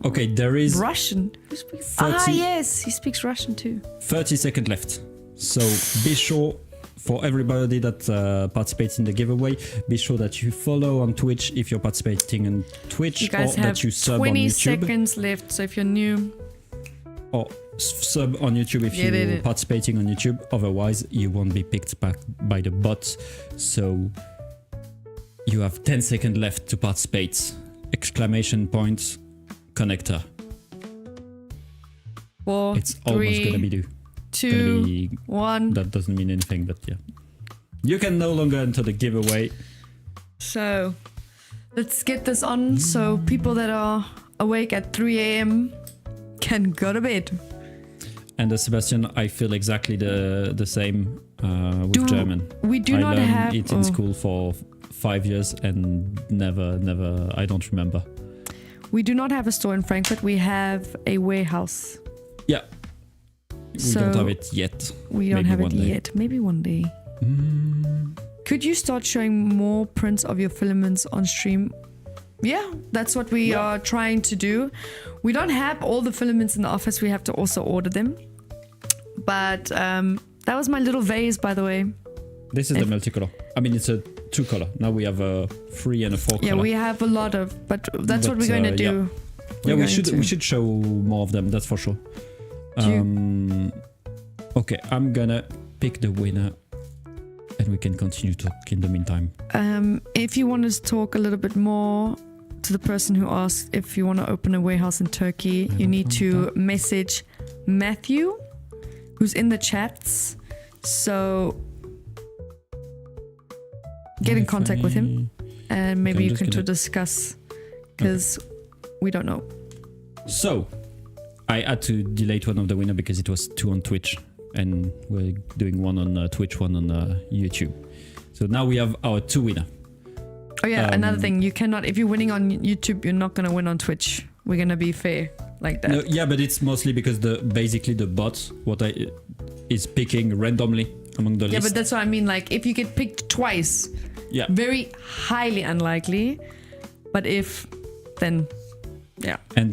Speaker 1: Okay, there is
Speaker 2: Russian. Who speaks?
Speaker 1: 30
Speaker 2: yes, he speaks Russian too.
Speaker 1: 30 seconds left. So be sure, for everybody that participates in the giveaway, be sure that you follow on Twitch if you're participating on Twitch,
Speaker 2: You guys
Speaker 1: or
Speaker 2: have
Speaker 1: that you sub
Speaker 2: 20
Speaker 1: on YouTube,
Speaker 2: seconds left. So if you're new,
Speaker 1: or sub on YouTube if
Speaker 2: Yeah,
Speaker 1: you're participating on YouTube. Otherwise, you won't be picked back by the bots. So you have 10 seconds left to participate. Exclamation point connector.
Speaker 2: 4,
Speaker 1: It's almost
Speaker 2: 3,
Speaker 1: gonna be
Speaker 2: 2, 1.
Speaker 1: That doesn't mean anything, but yeah. You can no longer enter the giveaway.
Speaker 2: So let's get this on. So people that are awake at 3 a.m. can go to bed.
Speaker 1: And Sebastian, I feel exactly the same with German.
Speaker 2: We do
Speaker 1: I
Speaker 2: not
Speaker 1: learned
Speaker 2: have
Speaker 1: it in school for 5 years and never, I don't remember.
Speaker 2: We do not have a store in Frankfurt. We have a warehouse.
Speaker 1: Yeah. We don't have it yet.
Speaker 2: We don't
Speaker 1: Maybe
Speaker 2: have it
Speaker 1: one day.
Speaker 2: yet. Maybe one day. Could you start showing more prints of your filaments on stream? Yeah, that's what we are trying to do. We don't have all the filaments in the office. We have to also order them. But that was my little vase, by the way.
Speaker 1: This is the multicolor. I mean, it's a 2-color. Now we have a 3 and a 4
Speaker 2: Yeah,
Speaker 1: color.
Speaker 2: we have a lot of, but that's what we're going to do.
Speaker 1: Yeah, we should show more of them. That's for sure. Okay, I'm gonna pick the winner, and we can continue to talk in the meantime.
Speaker 2: If you want to talk a little bit more to the person who asked if you want to open a warehouse in Turkey, you need to message Matthew, who's in the chats. So get in contact with him, and maybe you can discuss, because we don't know.
Speaker 1: So I had to delete one of the winner because it was 2 on Twitch, and we're doing one on Twitch, one on YouTube. So now we have our 2 winner.
Speaker 2: Oh yeah, another thing, you cannot, if you're winning on YouTube, you're not gonna win on Twitch. We're gonna be fair like that.
Speaker 1: No, yeah, but it's mostly because basically the bot is picking randomly among the list.
Speaker 2: Yeah, but that's what I mean. Like if you get picked twice, very highly unlikely. But if, then yeah.
Speaker 1: And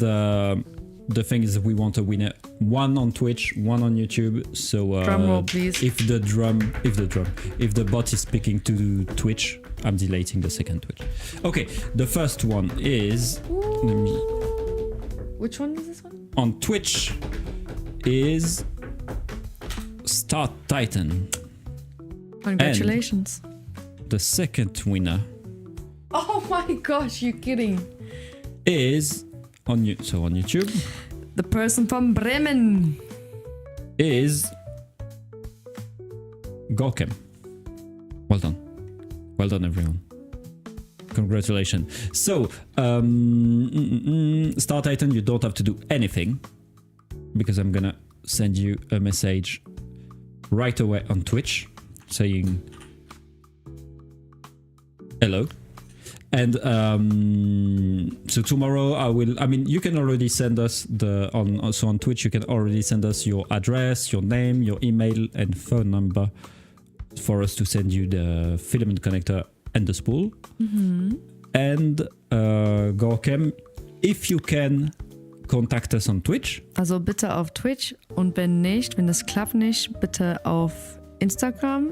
Speaker 1: the thing is, we want a winner, 1 on Twitch, 1 on YouTube. So
Speaker 2: drum roll, please.
Speaker 1: If the bot is picking to Twitch, I'm deleting the second Twitch. Okay, the first one is.
Speaker 2: Which one is this one?
Speaker 1: On Twitch is Star Titan.
Speaker 2: Congratulations.
Speaker 1: And the second winner.
Speaker 2: Oh my gosh, you're kidding.
Speaker 1: Is on YouTube.
Speaker 2: The person from Bremen
Speaker 1: is Gorkem. Well done, everyone. Congratulations. So, Star Titan, you don't have to do anything because I'm gonna send you a message right away on Twitch saying hello. And so tomorrow you can already send us also on Twitch, you can already send us your address, your name, your email and phone number for us to send you the filament connector and the spool. And Gorkem, if you can, contact us on Twitch.
Speaker 2: Also bitte auf Twitch und wenn das klappt nicht, bitte auf Instagram.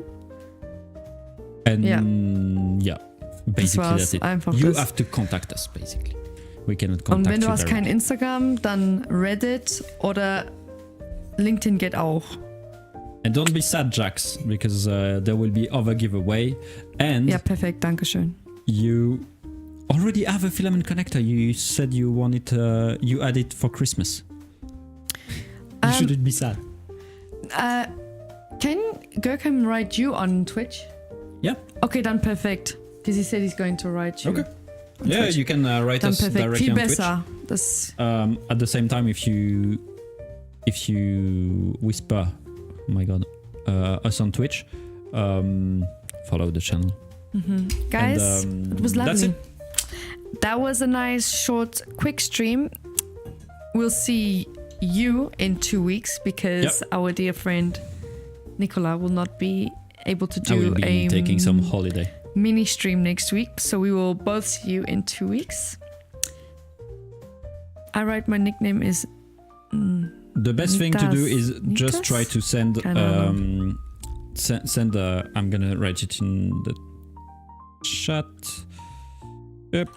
Speaker 1: And yeah. Basically, that's it. You have to contact us, basically. We cannot contact you.
Speaker 2: Und wenn du hast kein Instagram, dann Reddit oder LinkedIn geht auch.
Speaker 1: And don't be sad, Jax, because there will be other giveaway. And
Speaker 2: ja, perfekt, dankeschön.
Speaker 1: You already have a filament connector. You said you wanted, you had it for Christmas. You shouldn't be sad.
Speaker 2: Can Görkem write you on Twitch?
Speaker 1: Yeah.
Speaker 2: Okay, dann perfekt. Because he said he's going to write you.
Speaker 1: Okay. Yeah, Twitch. You can write
Speaker 2: dann
Speaker 1: us
Speaker 2: perfekt.
Speaker 1: directly
Speaker 2: Viel
Speaker 1: on
Speaker 2: besser.
Speaker 1: Twitch.
Speaker 2: Das
Speaker 1: at the same time, if you whisper, oh my god, us on Twitch, follow the channel.
Speaker 2: Guys,
Speaker 1: and,
Speaker 2: it was lovely.
Speaker 1: That's it.
Speaker 2: That was a nice, short, quick stream. We'll see you in 2 weeks because our dear friend Nicola will not be able to do
Speaker 1: I will be taking some holiday.
Speaker 2: Mini stream next week, so we will both see you in 2 weeks. I write my nickname is
Speaker 1: the best thing to do is just try to send send I'm gonna write it in the chat. Yep.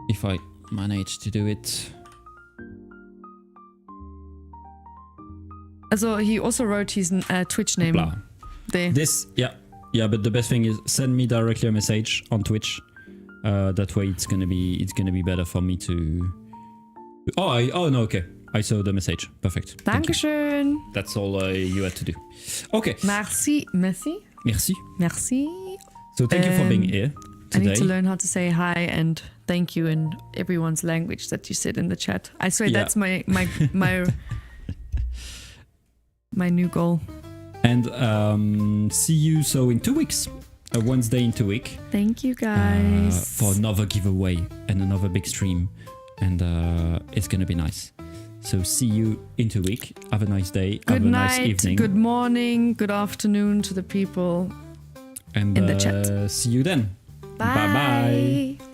Speaker 1: If I manage to do it.
Speaker 2: Also he also wrote his Twitch name.
Speaker 1: Blah.
Speaker 2: There.
Speaker 1: This, yeah, but the best thing is send me directly a message on Twitch. That way, it's gonna be better for me to. Oh no, okay. I saw the message. Perfect.
Speaker 2: Dankeschön.
Speaker 1: That's all you had to do. Okay.
Speaker 2: Merci.
Speaker 1: So thank you for being here today.
Speaker 2: I need to learn how to say hi and thank you in everyone's language that you said in the chat. I swear that's my new goal.
Speaker 1: And see you in 2 weeks. A Wednesday in 2 weeks.
Speaker 2: Thank you guys.
Speaker 1: For another giveaway and another big stream. And it's gonna be nice. So see you in 2 weeks. Have a nice day.
Speaker 2: Good
Speaker 1: have a
Speaker 2: night,
Speaker 1: nice evening.
Speaker 2: Good morning, good afternoon to the people
Speaker 1: and
Speaker 2: in the chat.
Speaker 1: See you then.
Speaker 2: Bye.
Speaker 1: Bye bye.